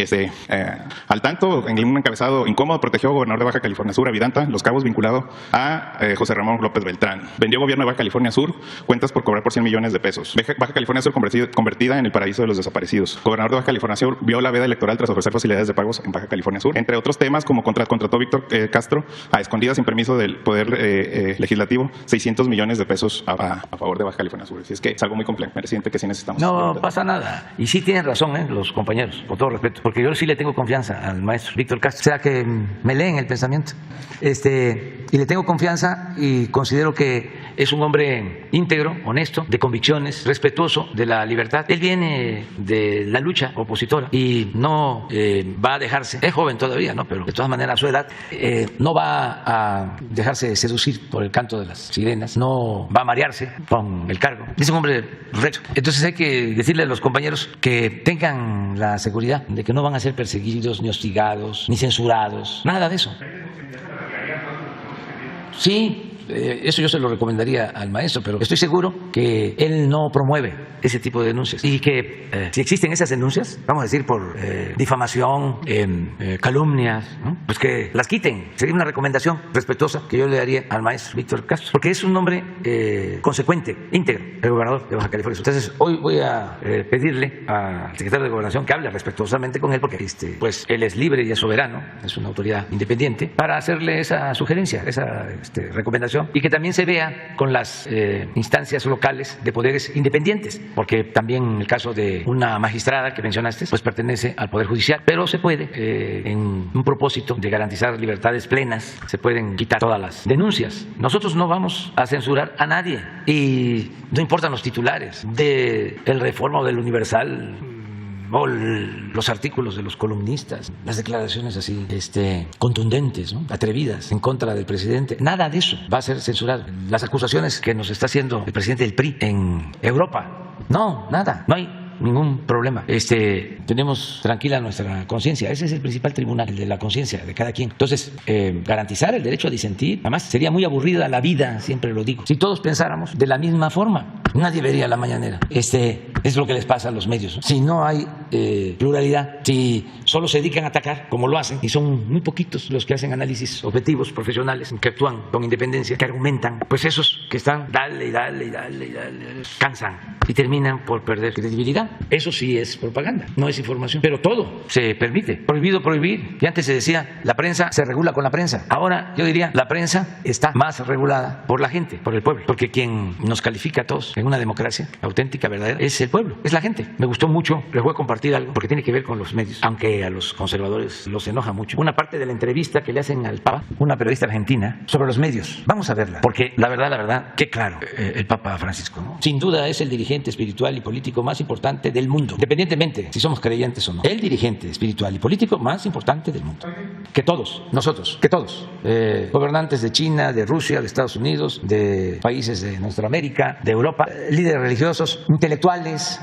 Al tanto, en un encabezado incómodo, protegió gobernador de Baja California Sur a Vidanta, Los Cabos, vinculado a José Ramón López Beltrán. Vendió gobierno de Baja California Sur cuentas por cobrar por 100 millones de pesos. Baja California Sur convertida en el paraíso de los desaparecidos. Gobernador de Baja California Sur vio la veda electoral tras ofrecer facilidades de pagos en Baja California Sur. Entre otros temas, como contrató Víctor Castro a escondidas sin permiso del Poder Legislativo 600 millones de pesos a favor de Baja California Sur. Así es que es algo muy complejo, presidente, que sí necesitamos.
No pasa nada. Y sí tienen razón los compañeros, con todo respeto, porque yo sí le tengo confianza al maestro Víctor Castro. O sea, que me leen el pensamiento. Y le tengo confianza y considero que es un hombre íntegro, honesto, de convicciones, respetuoso de la libertad. Él viene de la lucha opositora y no va a dejarse, es joven todavía, ¿no? Pero de todas maneras a su edad no va a dejarse seducir por el canto de las sirenas, no va a marearse con el cargo. Es un hombre recto. Entonces hay que decirle a los compañeros que tengan la seguridad de que no van a ser perseguidos, ni hostigados, ni censurados, nada de eso. Sí, eso yo se lo recomendaría al maestro, pero estoy seguro que él no promueve ese tipo de denuncias y que si existen esas denuncias, vamos a decir por difamación, calumnias, ¿no? Pues que las quiten. Sería una recomendación respetuosa que yo le daría al maestro Víctor Castro, porque es un hombre consecuente, íntegro, el gobernador de Baja California. Entonces hoy voy a pedirle al secretario de Gobernación que hable respetuosamente con él, porque pues él es libre y es soberano, es una autoridad independiente, para hacerle esa sugerencia, esa recomendación, y que también se vea con las instancias locales de poderes independientes, porque también el caso de una magistrada que mencionaste pues pertenece al Poder Judicial, pero se puede, en un propósito de garantizar libertades plenas, se pueden quitar todas las denuncias. Nosotros no vamos a censurar a nadie y no importan los titulares de El Reforma o del Universal o los artículos de los columnistas, las declaraciones así contundentes, ¿no? Atrevidas en contra del presidente. Nada de eso va a ser censurado. Las acusaciones que nos está haciendo el presidente del PRI en Europa, no, nada, no hay ningún problema. Tenemos tranquila nuestra conciencia. Ese es el principal tribunal, el de la conciencia de cada quien. Entonces, garantizar el derecho a disentir. Además, sería muy aburrida la vida, siempre lo digo, si todos pensáramos de la misma forma. Nadie vería la mañanera. Es lo que les pasa a los medios, ¿no? Si no hay pluralidad, si solo se dedican a atacar, como lo hacen, y son muy poquitos los que hacen análisis objetivos, profesionales, que actúan con independencia, que argumentan, pues esos que están dale, cansan y terminan por perder credibilidad. Eso sí es propaganda, no es información, pero todo se permite. Prohibido prohibir. Y antes se decía, la prensa se regula con la prensa. Ahora yo diría, la prensa está más regulada por la gente, por el pueblo, porque quien nos califica a todos en una democracia auténtica, verdadera, es el pueblo, es la gente. Me gustó mucho, les voy a compartir algo, porque tiene que ver con los medios, aunque a los conservadores los enoja mucho. Una parte de la entrevista que le hacen al Papa, una periodista argentina, sobre los medios. Vamos a verla, porque la verdad, qué claro, el Papa Francisco, ¿no? Sin duda es el dirigente espiritual y político más importante del mundo, independientemente si somos creyentes o no. El dirigente espiritual y político más importante del mundo. Que todos, nosotros, que todos, gobernantes de China, de Rusia, de Estados Unidos, de países de Norteamérica, de Europa, líderes religiosos, intelectuales,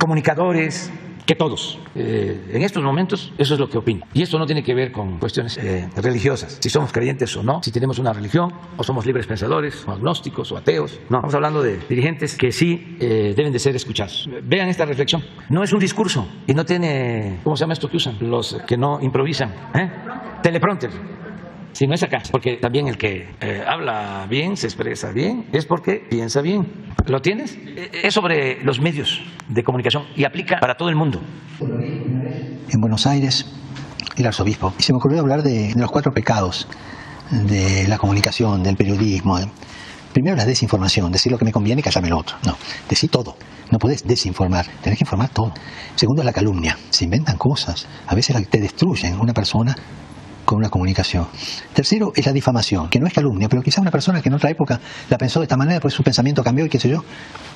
comunicadores, que todos. En estos momentos eso es lo que opino. Y esto no tiene que ver con cuestiones religiosas, si somos creyentes o no, si tenemos una religión o somos libres pensadores, o agnósticos o ateos. No, estamos hablando de dirigentes que sí deben de ser escuchados. Vean esta reflexión. No es un discurso y no tiene, ¿cómo se llama esto que usan? Los que no improvisan. Teleprompter. Si no es acá, porque también el que habla bien, se expresa bien, es porque piensa bien. ¿Lo tienes? Es sobre los medios de comunicación y aplica para todo el mundo.
en Buenos Aires, el arzobispo, y se me ocurrió hablar de los 4 pecados de la comunicación, del periodismo. Primero, la desinformación, decir lo que me conviene y callarme lo otro. No, decir todo. No podés desinformar, tenés que informar todo. Segundo, es la calumnia. Se inventan cosas. A veces te destruyen una persona con una comunicación. Tercero, es la difamación, que no es calumnia, pero quizá una persona que en otra época la pensó de esta manera, pues su pensamiento cambió y qué sé yo,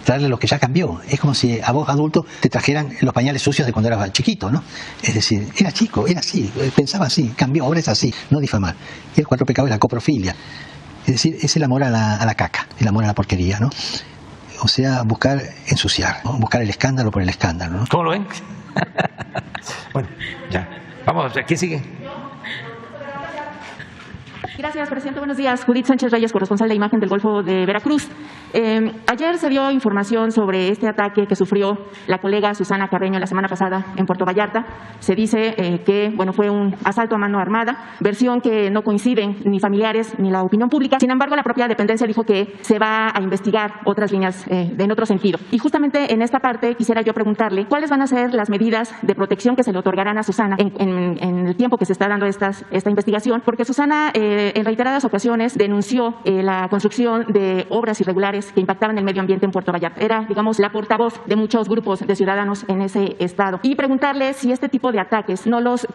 traerle lo que ya cambió. Es como si a vos, adulto, te trajeran los pañales sucios de cuando eras chiquito, ¿no? Es decir, era chico, era así, pensaba así, cambió, ahora es así, no difamar. Y el 4 pecado es la coprofilia. Es decir, es el amor a la caca, el amor a la porquería, ¿no? O sea, buscar ensuciar, ¿no? Buscar el escándalo por el escándalo, ¿no?
¿Cómo lo ven? Bueno, ya. Vamos, ¿quién sigue?
Gracias, presidente. Buenos días. Judith Sánchez Reyes, corresponsal de Imagen del Golfo de Veracruz. Ayer se dio información sobre este ataque que sufrió la colega Susana Carreño la semana pasada en Puerto Vallarta. Se dice que fue un asalto a mano armada, versión que no coinciden ni familiares ni la opinión pública. Sin embargo, la propia dependencia dijo que se va a investigar otras líneas en otro sentido. Y justamente en esta parte quisiera yo preguntarle cuáles van a ser las medidas de protección que se le otorgarán a Susana en el tiempo que se está dando esta investigación, porque Susana en reiteradas ocasiones denunció la construcción de obras irregulares que impactaban el medio ambiente en Puerto Vallarta. Era, digamos, la portavoz de muchos grupos de ciudadanos en ese estado. Y preguntarle si este tipo de ataques no los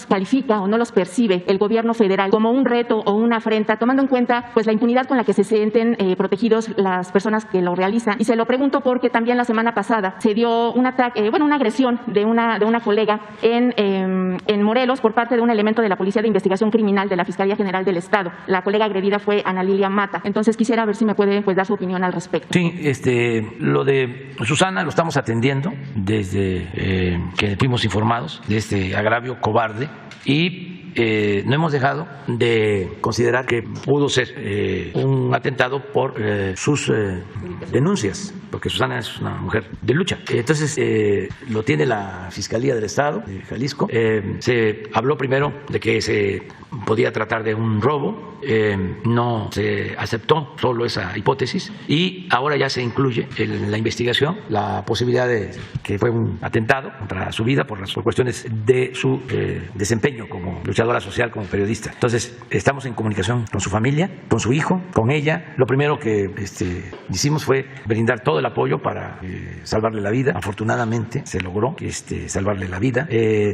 califica o no los percibe el gobierno federal como un reto o una afrenta, tomando en cuenta pues la impunidad con la que se sienten protegidos las personas que lo realizan. Y se lo pregunto porque también la semana pasada se dio un ataque, una agresión de una colega en Morelos por parte de un elemento de la Policía de Investigación Criminal de la Fiscalía General del Estado. La colega agredida fue Ana Lilia Mata. Entonces quisiera ver si me puede dar su opinión al respecto.
Sí, lo de Susana lo estamos atendiendo desde que fuimos informados de este agravio cobarde y no hemos dejado de considerar que pudo ser un atentado por sus denuncias, porque Susana es una mujer de lucha. Entonces, lo tiene la Fiscalía del Estado de Jalisco. Se habló primero de que se podía tratar de un robo, no se aceptó solo esa hipótesis y ahora ya se incluye en la investigación la posibilidad de que fue un atentado contra su vida por cuestiones de su desempeño como luchadora social, como periodista. Entonces, estamos en comunicación con su familia, con su hijo, con ella. Lo primero que hicimos fue brindar todo el apoyo para salvarle la vida. Afortunadamente se logró salvarle la vida.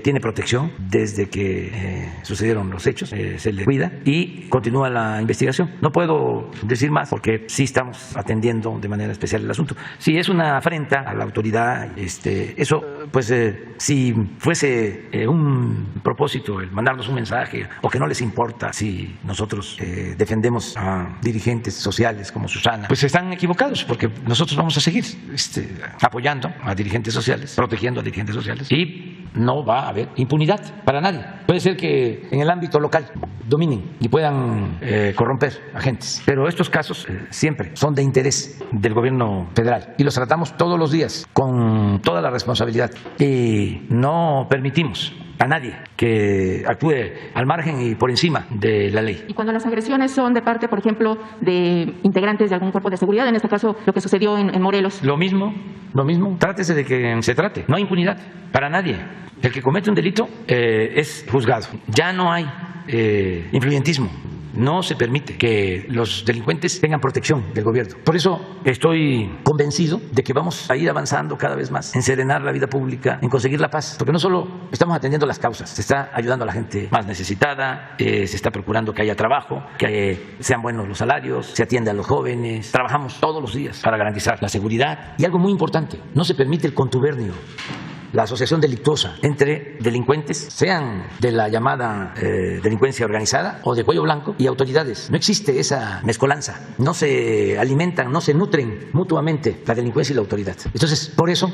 Tiene protección desde que sucedieron los hechos, se le cuida y continúa la investigación. No puedo decir más porque sí estamos atendiendo de manera especial el asunto. Si es una afrenta a la autoridad, eso, pues si fuese un propósito el mandarnos un mensaje o que no les importa si nosotros defendemos a dirigentes sociales como Susana, pues están equivocados porque nosotros vamos a seguir apoyando a dirigentes sociales, protegiendo a dirigentes sociales y no va a haber impunidad para nadie. Puede ser que en el ámbito local dominen y puedan corromper agentes, pero estos casos siempre son de interés del gobierno federal y los tratamos todos los días con toda la responsabilidad y no permitimos a nadie que actúe al margen y por encima de la ley.
Y cuando las agresiones son de parte, por ejemplo, de integrantes de algún cuerpo de seguridad, en este caso lo que sucedió en Morelos.
Lo mismo, trátese de que se trate. No hay impunidad para nadie. El que comete un delito es juzgado. Ya no hay influyentismo. No se permite que los delincuentes tengan protección del gobierno. Por eso estoy convencido de que vamos a ir avanzando cada vez más en serenar la vida pública, en conseguir la paz, porque no solo estamos atendiendo las causas, se está ayudando a la gente más necesitada, se está procurando que haya trabajo, que sean buenos los salarios, se atiende a los jóvenes, trabajamos todos los días para garantizar la seguridad y algo muy importante, no se permite el contubernio, la asociación delictuosa entre delincuentes, sean de la llamada delincuencia organizada o de cuello blanco, y autoridades. No existe esa mezcolanza, no se alimentan, no se nutren mutuamente la delincuencia y la autoridad. Entonces, por eso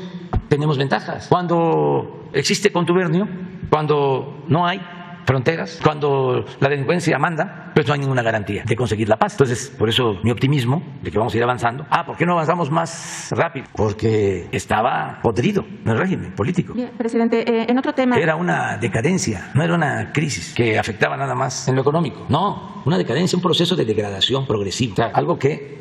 tenemos ventajas. Cuando existe contubernio, cuando no hay fronteras, cuando la delincuencia manda, pues no hay ninguna garantía de conseguir la paz. Entonces, por eso mi optimismo de que vamos a ir avanzando. ¿Por qué no avanzamos más rápido? Porque estaba podrido el régimen político.
Bien, presidente, en otro tema...
Era una decadencia, no era una crisis que afectaba nada más en lo económico. No, una decadencia, un proceso de degradación progresiva. O sea, algo que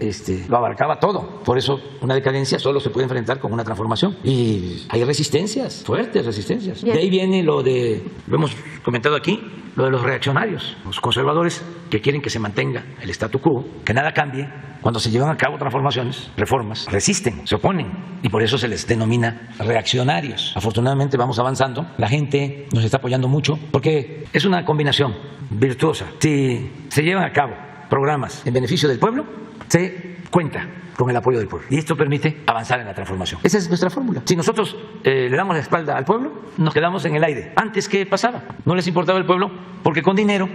lo abarcaba todo. Por eso una decadencia solo se puede enfrentar con una transformación. Y hay resistencias, fuertes resistencias. Bien. De ahí viene lo hemos comentado aquí, lo de los reaccionarios, los conservadores que quieren que se mantenga el statu quo, que nada cambie. Cuando se llevan a cabo transformaciones, reformas, resisten, se oponen y por eso se les denomina reaccionarios. Afortunadamente vamos avanzando, la gente nos está apoyando mucho porque es una combinación virtuosa. Si se llevan a cabo programas en beneficio del pueblo, se cuenta con el apoyo del pueblo. Y esto permite avanzar en la transformación. Esa es nuestra fórmula. Si nosotros le damos la espalda al pueblo, nos quedamos en el aire. Antes, ¿qué pasaba? No les importaba el pueblo porque con dinero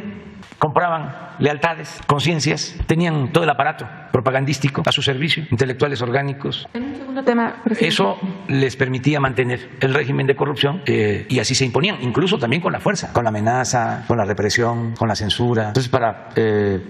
compraban lealtades, conciencias, tenían todo el aparato propagandístico a su servicio, intelectuales orgánicos.
En un segundo tema, presidente.
Eso les permitía mantener el régimen de corrupción y así se imponían, incluso también con la fuerza, con la amenaza, con la represión, con la censura. Entonces, para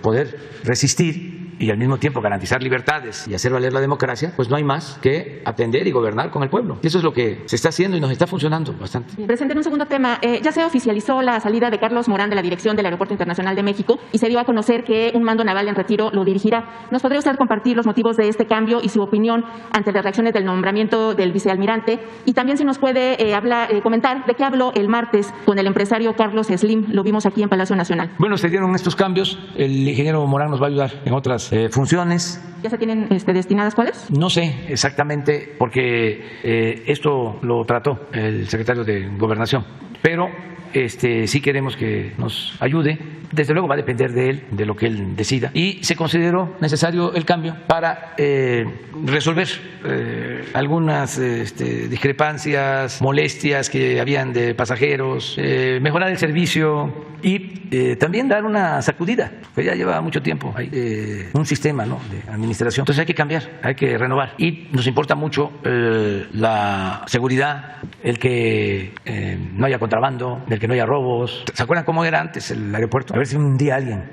poder resistir y al mismo tiempo garantizar libertades y hacer valer la democracia, pues no hay más que atender y gobernar con el pueblo. Y eso es lo que se está haciendo y nos está funcionando bastante.
Presidente, en un segundo tema, ya se oficializó la salida de Carlos Morán de la dirección del Aeropuerto Internacional de México y se dio a conocer que un mando naval en retiro lo dirigirá. ¿Nos podría usted compartir los motivos de este cambio y su opinión ante las reacciones del nombramiento del vicealmirante? Y también si nos puede comentar de qué habló el martes con el empresario Carlos Slim, lo vimos aquí en Palacio Nacional.
Bueno, se dieron estos cambios, el ingeniero Morán nos va a ayudar en otras funciones.
¿Ya se tienen destinadas cuáles?
No sé exactamente porque esto lo trató el secretario de Gobernación, pero sí queremos que nos ayude. Desde luego va a depender de él, de lo que él decida. Y se consideró necesario el cambio para resolver algunas discrepancias, molestias que habían de pasajeros, mejorar el servicio y también dar una sacudida. Pues ya lleva mucho tiempo hay un sistema, ¿no?, de administración. Entonces hay que cambiar, hay que renovar. Y nos importa mucho la seguridad, el que no haya contrabando, el que no haya robos. ¿Se acuerdan cómo era antes el aeropuerto? A ver si un día alguien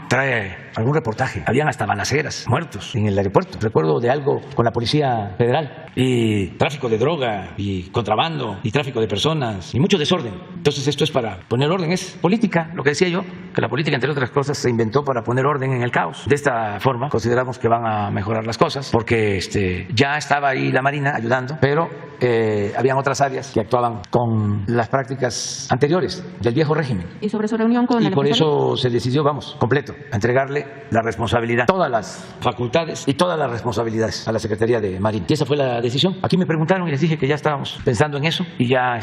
trae algún reportaje. Habían hasta balaceras, muertos en el aeropuerto. Recuerdo de algo con la Policía Federal y tráfico de droga y contrabando y tráfico de personas y mucho desorden. Entonces esto es para poner orden, es política. Lo que decía yo, que la política, entre otras cosas, se inventó para poner orden en el caos. De esta forma consideramos que van a mejorar las cosas porque ya estaba ahí la Marina ayudando, pero habían otras áreas que actuaban con las prácticas anteriores del viejo régimen.
¿Y sobre su reunión con el
empresario? Y por eso se decidió, completo, a entregarle la responsabilidad, todas las facultades y todas las responsabilidades a la Secretaría de Marina. Y esa fue la decisión. Aquí me preguntaron y les dije que ya estábamos pensando en eso y ya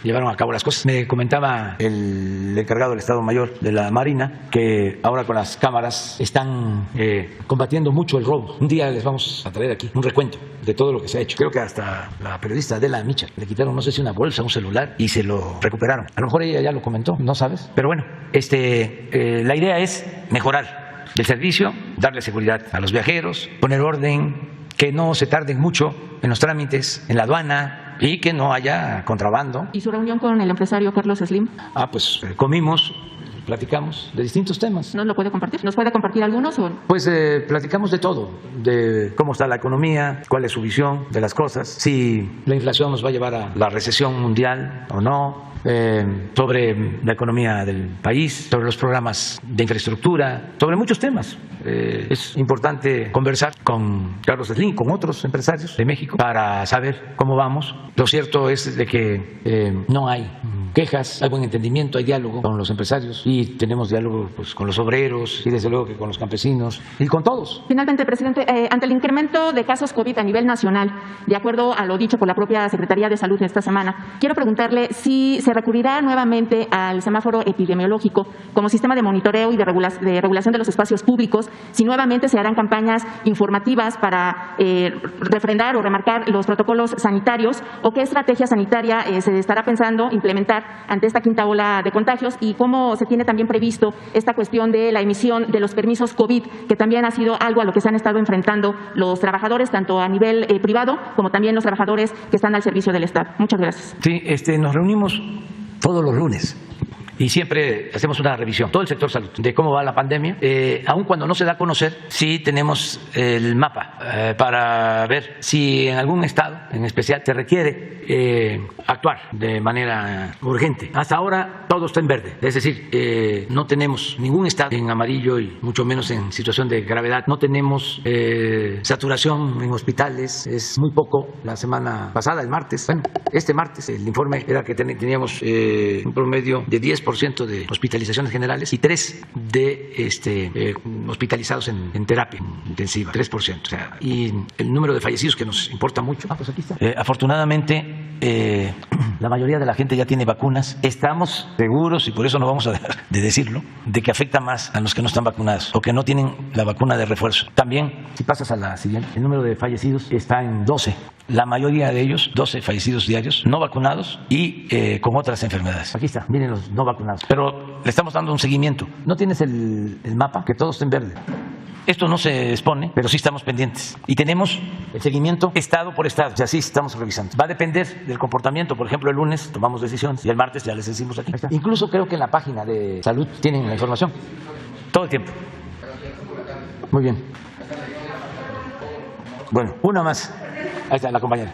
llevaron a cabo las cosas. Me comentaba el encargado del Estado Mayor de la Marina que ahora con las cámaras están combatiendo mucho el robo. Un día les vamos a traer aquí un recuento de todo lo que se ha hecho. Creo que hasta la periodista Adela Micha le quitaron, no sé si una bolsa, un celular y se lo recuperaron. A lo mejor ella ya lo comentó, no sabes. Pero bueno, la idea es mejorar el servicio, darle seguridad a los viajeros, poner orden, que no se tarden mucho en los trámites, en la aduana y que no haya contrabando.
¿Y su reunión con el empresario Carlos Slim?
Pues comimos, platicamos de distintos temas.
¿Nos lo puede compartir? ¿Nos puede compartir algunos?
Pues platicamos de todo, de cómo está la economía, cuál es su visión de las cosas, si la inflación nos va a llevar a la recesión mundial o no, sobre la economía del país, sobre los programas de infraestructura, sobre muchos temas. Es importante conversar con Carlos Slim, con otros empresarios de México, para saber cómo vamos. Lo cierto es de que no hay quejas, hay buen entendimiento, hay diálogo con los empresarios y tenemos diálogo con los obreros y desde luego que con los campesinos y con todos.
Finalmente, presidente, ante el incremento de casos COVID a nivel nacional, de acuerdo a lo dicho por la propia Secretaría de Salud esta semana, quiero preguntarle si se recurrirá nuevamente al semáforo epidemiológico como sistema de monitoreo y de regulación de los espacios públicos, si nuevamente se harán campañas informativas para refrendar o remarcar los protocolos sanitarios o qué estrategia sanitaria se estará pensando implementar ante esta quinta ola de contagios y cómo se tiene también previsto esta cuestión de la emisión de los permisos COVID, que también ha sido algo a lo que se han estado enfrentando los trabajadores, tanto a nivel privado como también los trabajadores que están al servicio del Estado. Muchas gracias.
Sí, nos reunimos todos los lunes y siempre hacemos una revisión, todo el sector salud, de cómo va la pandemia, aun cuando no se da a conocer, sí tenemos el mapa para ver si en algún estado en especial se requiere actuar de manera urgente. Hasta ahora todo está en verde, es decir, no tenemos ningún estado en amarillo y mucho menos en situación de gravedad. No tenemos saturación en hospitales, es muy poco. La semana pasada, el martes, bueno, este martes el informe era que teníamos un promedio de 10% de hospitalizaciones generales y 3% de hospitalizados en terapia intensiva, 3%. O sea, y el número de fallecidos que nos importa mucho. Pues aquí está. Afortunadamente, la mayoría de la gente ya tiene vacunas. Estamos seguros, y por eso no vamos a dejar de decirlo, de que afecta más a los que no están vacunados o que no tienen la vacuna de refuerzo. También, si pasas a la siguiente, el número de fallecidos está en 12. La mayoría de ellos, 12 fallecidos diarios, no vacunados y con otras enfermedades. Aquí está, miren los no vacunados. Pero le estamos dando un seguimiento. ¿No tienes el mapa? Que todo está en verde. Esto no se expone, pero sí estamos pendientes. Y tenemos el seguimiento estado por estado, y así estamos revisando. Va a depender del comportamiento. Por ejemplo, el lunes tomamos decisiones y el martes ya les decimos aquí. Incluso creo que en la página de salud tienen la información. Todo el tiempo. Muy bien. Bueno, una más. Ahí está la compañera.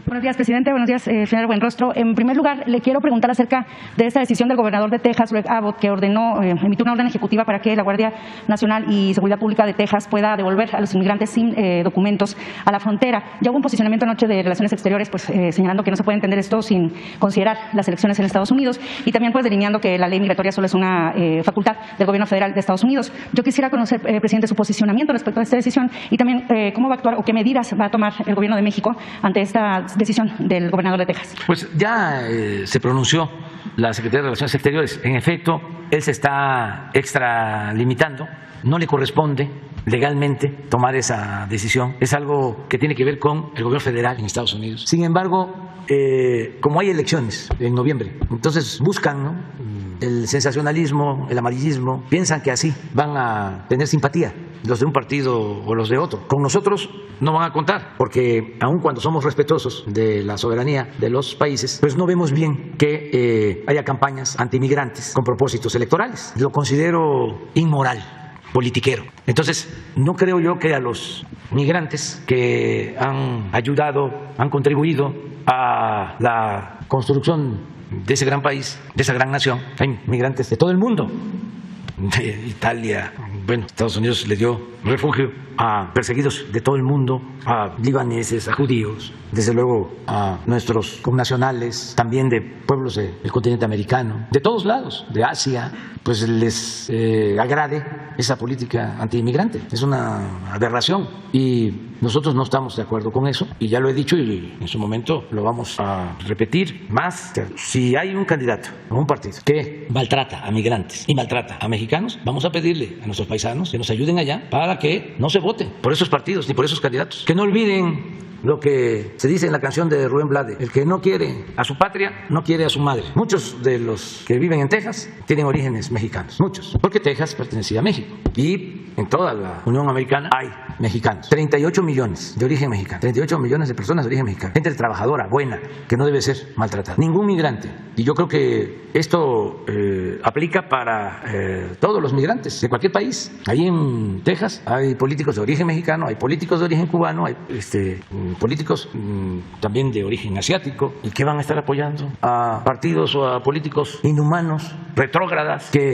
Buenos días, presidente. Buenos días, señor Buenrostro. En primer lugar, le quiero preguntar acerca de esta decisión del gobernador de Texas, Greg Abbott, que emitió una orden ejecutiva para que la Guardia Nacional y Seguridad Pública de Texas pueda devolver a los inmigrantes sin documentos a la frontera. Ya hubo un posicionamiento anoche de Relaciones Exteriores, señalando que no se puede entender esto sin considerar las elecciones en Estados Unidos y también delineando que la ley migratoria solo es una facultad del gobierno federal de Estados Unidos. Yo quisiera conocer, presidente, su posicionamiento respecto a esta decisión y también cómo va a actuar o qué medidas va a tomar el gobierno de México ante esta decisión del gobernador de Texas.
Pues ya se pronunció la Secretaría de Relaciones Exteriores. En efecto, él se está extralimitando. No le corresponde legalmente tomar esa decisión. Es algo que tiene que ver con el gobierno federal en Estados Unidos. Sin embargo, como hay elecciones en noviembre, entonces buscan, ¿no?, el sensacionalismo, el amarillismo, piensan que así van a tener simpatía los de un partido o los de otro. Con nosotros no van a contar, porque aun cuando somos respetuosos de la soberanía de los países, pues no vemos bien que haya campañas antimigrantes con propósitos electorales. Lo considero inmoral, politiquero. Entonces, no creo yo que a los migrantes que han ayudado, han contribuido a la construcción de ese gran país, de esa gran nación, hay migrantes de todo el mundo, de Italia, bueno, Estados Unidos le dio refugio a perseguidos de todo el mundo, a libaneses, a judíos, desde luego a nuestros connacionales, también de pueblos del continente americano, de todos lados, de Asia, pues les agrade esa política antiinmigrante. Es una aberración y nosotros no estamos de acuerdo con eso, y ya lo he dicho y en su momento lo vamos a repetir más. Si hay un candidato o un partido que maltrata a migrantes y maltrata a mexicanos, vamos a pedirle a nuestros paisanos que nos ayuden allá para que no se vote por esos partidos ni por esos candidatos. Que no olviden lo que se dice en la canción de Rubén Blades: el que no quiere a su patria, no quiere a su madre. Muchos de los que viven en Texas tienen orígenes mexicanos, muchos, porque Texas pertenecía a México y en toda la Unión Americana hay mexicanos. 38 millones de origen mexicano, 38 millones de personas de origen mexicano, gente trabajadora, buena, que no debe ser maltratada. Ningún migrante. Y yo creo que esto aplica para todos los migrantes de cualquier país. Ahí en Texas hay políticos de origen mexicano, hay políticos de origen cubano, hay políticos también de origen asiático, y que van a estar apoyando a partidos o a políticos inhumanos, retrógradas, que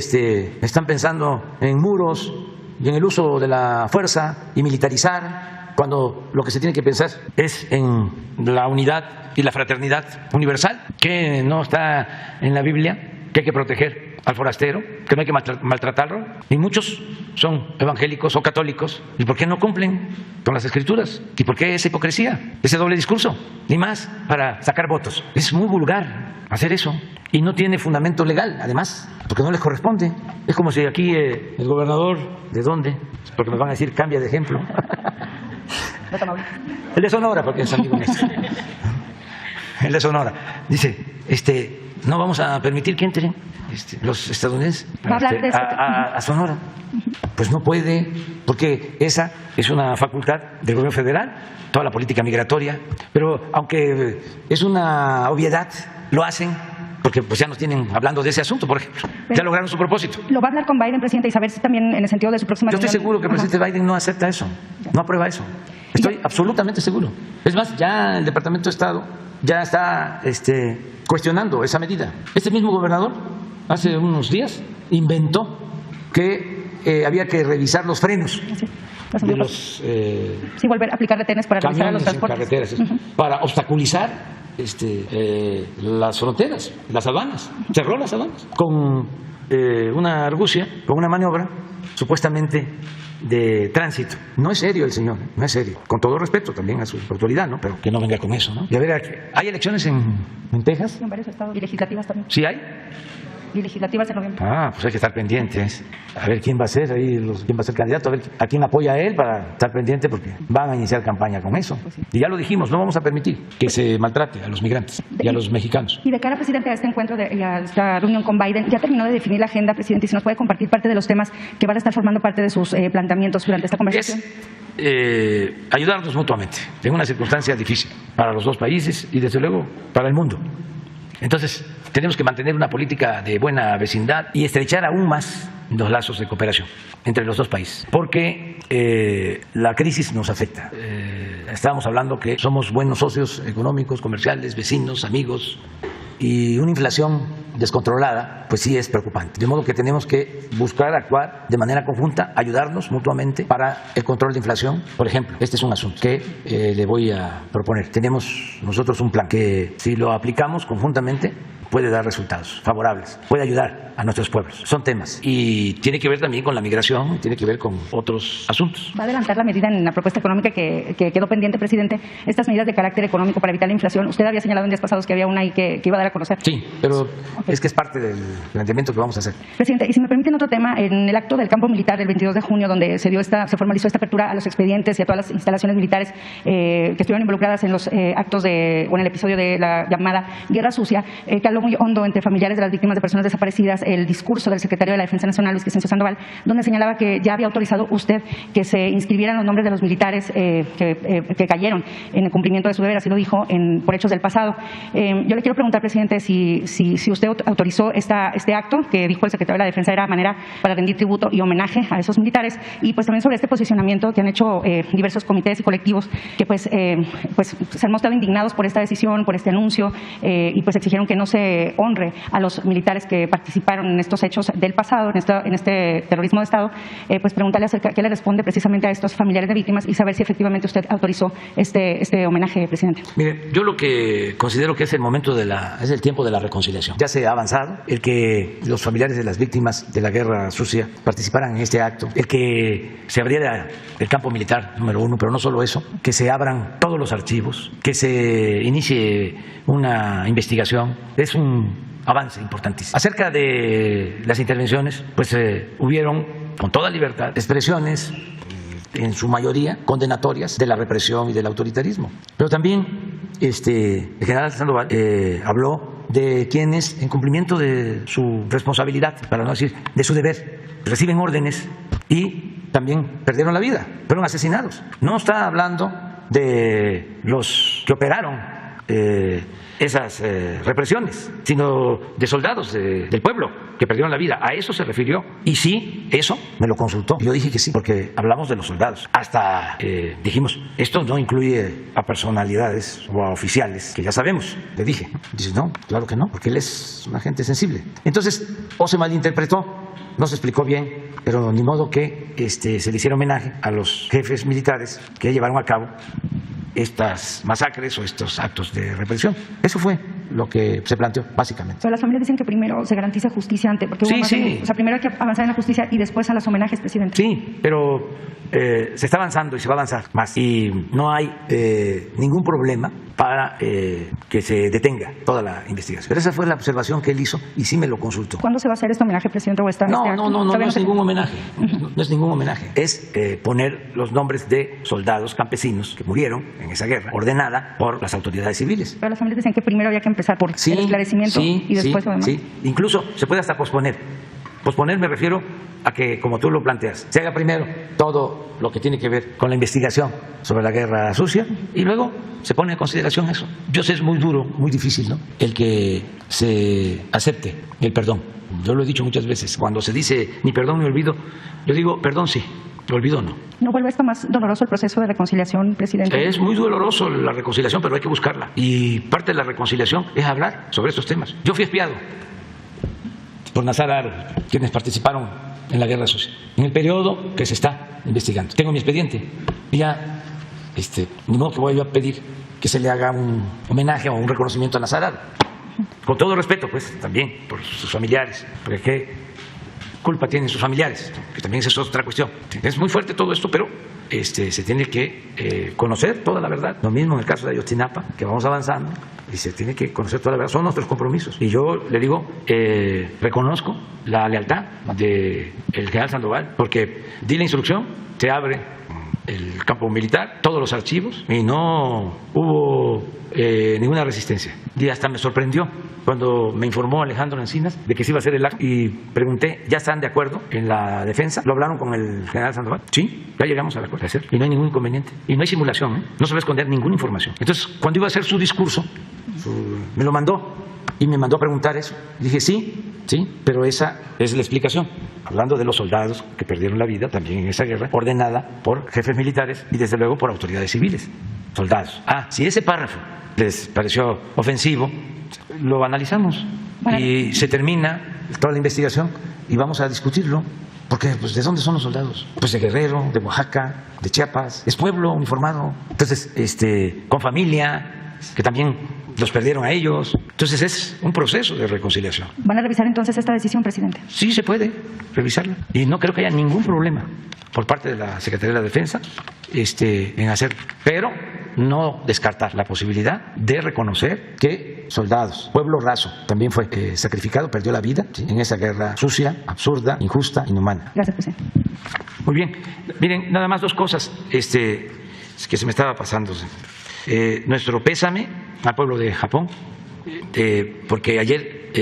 están pensando en muros y en el uso de la fuerza y militarizar, cuando lo que se tiene que pensar es en la unidad y la fraternidad universal, que no está en la Biblia, que hay que proteger al forastero, que no hay que maltratarlo. Y muchos son evangélicos o católicos. ¿Y por qué no cumplen con las Escrituras? ¿Y por qué esa hipocresía, ese doble discurso? Ni más para sacar votos. Es muy vulgar hacer eso y no tiene fundamento legal, además, porque no les corresponde. Es como si aquí el gobernador, ¿de dónde? Porque me van a decir, cambia de ejemplo. El de Sonora, porque es amigo nuestro. El de Sonora dice, no vamos a permitir que entren los estadounidenses a Sonora. Pues no puede, porque esa es una facultad del gobierno federal, toda la política migratoria. Pero aunque es una obviedad, lo hacen porque pues ya nos tienen hablando de ese asunto, por ejemplo. Ya lograron su propósito.
¿Lo va a hablar con Biden, presidente, y saber si también en el sentido de su próxima
reunión? Yo estoy seguro que el presidente Biden no acepta eso, no aprueba eso. Estoy absolutamente seguro. Es más, ya el Departamento de Estado ya está cuestionando esa medida. Este mismo gobernador, hace unos días, inventó que había que revisar los frenos de los
volver a aplicar retenes para revisar a los transportes.
Carreteras, para obstaculizar las fronteras, las aduanas. Cerró las aduanas con una argucia, con una maniobra supuestamente de tránsito. No es serio el señor, no es serio. Con todo respeto también a su autoridad, ¿no? Pero que no venga con eso, ¿no? Y a ver, ¿hay elecciones en Texas?
En varios estados. ¿Y legislativas también?
¿Sí hay?
Y legislativas en noviembre.
Pues hay que estar pendientes. A ver quién va a ser ahí, quién va a ser candidato, a ver a quién apoya a él para estar pendiente, porque van a iniciar campaña con eso. Pues sí. Y ya lo dijimos, no vamos a permitir que se maltrate a los migrantes y a los mexicanos.
Y de cara, presidente, a este encuentro, a esta reunión con Biden, ya terminó de definir la agenda, presidente, y si nos puede compartir parte de los temas que van a estar formando parte de sus planteamientos durante esta conversación.
Ayudarnos mutuamente en una circunstancia difícil para los dos países y desde luego para el mundo. Entonces, tenemos que mantener una política de buena vecindad y estrechar aún más los lazos de cooperación entre los dos países, porque la crisis nos afecta. Estábamos hablando que somos buenos socios económicos, comerciales, vecinos, amigos, y una inflación descontrolada, pues sí es preocupante. De modo que tenemos que buscar actuar de manera conjunta, ayudarnos mutuamente para el control de inflación. Por ejemplo, este es un asunto que le voy a proponer. Tenemos nosotros un plan que, si lo aplicamos conjuntamente, puede dar resultados favorables, puede ayudar a nuestros pueblos. Son temas. Y tiene que ver también con la migración, tiene que ver con otros asuntos.
¿Va a adelantar la medida en la propuesta económica que quedó pendiente, presidente? Estas medidas de carácter económico para evitar la inflación, usted había señalado en días pasados que había una ahí que iba a dar a conocer.
Sí, pero es que es parte del planteamiento que vamos a hacer.
Presidente, y si me permiten otro tema, en el acto del campo militar del 22 de junio, donde se formalizó esta apertura a los expedientes y a todas las instalaciones militares que estuvieron involucradas en los actos o en el episodio de la llamada Guerra Sucia, caló muy hondo entre familiares de las víctimas de personas desaparecidas el discurso del secretario de la Defensa Nacional, Luis Crescencio Sandoval, donde señalaba que ya había autorizado usted que se inscribieran los nombres de los militares que cayeron en el cumplimiento de su deber, así lo dijo, por hechos del pasado. Yo le quiero preguntar, presidente, si usted autorizó este acto que dijo el secretario de la Defensa era manera para rendir tributo y homenaje a esos militares, y pues también sobre este posicionamiento que han hecho diversos comités y colectivos que pues se han mostrado indignados por esta decisión, por este anuncio, y pues exigieron que no se honre a los militares que participaron en estos hechos del pasado, en este terrorismo de Estado. Pues preguntarle acerca qué le responde precisamente a estos familiares de víctimas y saber si efectivamente usted autorizó este homenaje, presidente.
Mire, yo lo que considero que es el momento es el tiempo de la reconciliación. Ya se ha avanzado el que los familiares de las víctimas de la Guerra Sucia participaran en este acto, el que se abriera el campo militar número 1, pero no solo eso, que se abran todos los archivos, que se inicie una investigación. Es un avance importantísimo. Acerca de las intervenciones, pues hubieron con toda libertad expresiones, en su mayoría condenatorias de la represión y del autoritarismo. Pero también el general Sandoval habló de quienes, en cumplimiento de su responsabilidad, para no decir de su deber, reciben órdenes y también perdieron la vida, fueron asesinados. No está hablando de los que operaron esas represiones, sino de soldados del pueblo que perdieron la vida. A eso se refirió. Y sí, eso me lo consultó. Yo dije que sí, porque hablamos de los soldados. Hasta dijimos, esto no incluye a personalidades o a oficiales, que ya sabemos, le dije. Dice, no, claro que no, porque él es un agente sensible. Entonces, o se malinterpretó, no se explicó bien, pero ni modo que se le hiciera homenaje a los jefes militares que llevaron a cabo estas masacres o estos actos de represión. Eso fue lo que se planteó, básicamente.
Pero las familias dicen que primero se garantice justicia ante, porque
sí.
O sea, primero hay que avanzar en la justicia y después a los homenajes, presidente.
Sí, pero se está avanzando y se va a avanzar más. Y no hay ningún problema para que se detenga toda la investigación. Pero esa fue la observación que él hizo y sí me lo consultó.
¿Cuándo se va a hacer este homenaje, presidente?
No es ningún homenaje. No es ningún homenaje. Es poner los nombres de soldados campesinos que murieron en esa guerra, ordenada por las autoridades civiles.
Pero las familias dicen que primero había que empezar por el esclarecimiento y después lo demás.
Sí, incluso se puede hasta posponer Posponer me refiero a que, como tú lo planteas, se haga primero todo lo que tiene que ver con la investigación sobre la guerra sucia y luego se pone en consideración eso. Yo sé, es muy duro, muy difícil, ¿no?, el que se acepte el perdón. Yo lo he dicho muchas veces, cuando se dice ni perdón ni olvido, yo digo perdón sí, olvido no.
¿No vuelve esto más doloroso el proceso de reconciliación, presidente?
Es muy doloroso la reconciliación, pero hay que buscarla. Y parte de la reconciliación es hablar sobre estos temas. Yo fui espiado por Nazar Haro, quienes participaron en la guerra sucia, en el periodo que se está investigando. Tengo mi expediente y ya, ni modo que voy a pedir que se le haga un homenaje o un reconocimiento a Nazar Haro. Con todo respeto, pues, también por sus familiares, porque qué culpa tienen sus familiares, que también esa es otra cuestión. Es muy fuerte todo esto, pero se tiene que conocer toda la verdad. Lo mismo en el caso de Ayotzinapa, que vamos avanzando y se tiene que conocer toda la verdad. Son nuestros compromisos. Y yo le digo, reconozco la lealtad del general Sandoval, porque di la instrucción, se abre el campo militar, todos los archivos, y no hubo ninguna resistencia. Y hasta me sorprendió cuando me informó Alejandro Encinas de que se iba a hacer el acto y pregunté, ¿ya están de acuerdo en la defensa? ¿Lo hablaron con el general Sandoval? Sí, ya llegamos al acuerdo de hacer y no hay ningún inconveniente. Y no hay simulación, no se va a esconder ninguna información. Entonces, cuando iba a hacer su discurso, me lo mandó y me mandó a preguntar eso. Dije, sí, pero esa es la explicación. Hablando de los soldados que perdieron la vida también en esa guerra, ordenada por jefes militares y desde luego por autoridades civiles, soldados. Si ese párrafo les pareció ofensivo, lo analizamos y se termina toda la investigación y vamos a discutirlo. Porque, pues, ¿de dónde son los soldados? Pues de Guerrero, de Oaxaca, de Chiapas. Es pueblo uniformado. Entonces, con familia, que también los perdieron a ellos. Entonces es un proceso de reconciliación.
¿Van a revisar entonces esta decisión, presidente?
Sí, se puede revisarla. Y no creo que haya ningún problema por parte de la Secretaría de la Defensa en hacerlo. Pero no descartar la posibilidad de reconocer que soldados, pueblo raso, también fue sacrificado, perdió la vida en esa guerra sucia, absurda, injusta, inhumana.
Gracias, presidente.
Muy bien. Miren, nada más dos cosas es que se me estaba pasando. Nuestro pésame al pueblo de Japón, porque ayer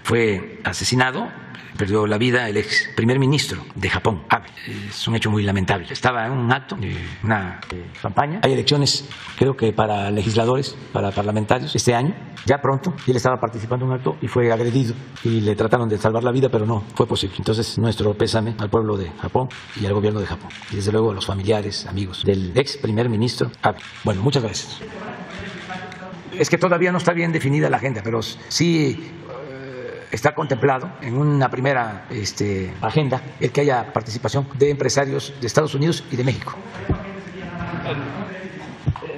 fue asesinado, perdió la vida el ex primer ministro de Japón, Abe. Es un hecho muy lamentable. Estaba en un acto, una campaña. Hay elecciones, creo que para legisladores, para parlamentarios, este año, ya pronto. Y él estaba participando en un acto y fue agredido. Y le trataron de salvar la vida, pero no fue posible. Entonces, nuestro pésame al pueblo de Japón y al gobierno de Japón. Y desde luego a los familiares, amigos del ex primer ministro Abe. Bueno, muchas gracias. Es que todavía no está bien definida la agenda, pero sí está contemplado en una primera agenda el que haya participación de empresarios de Estados Unidos y de México.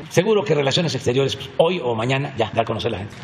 Seguro que Relaciones Exteriores, hoy o mañana, ya da a conocer la gente.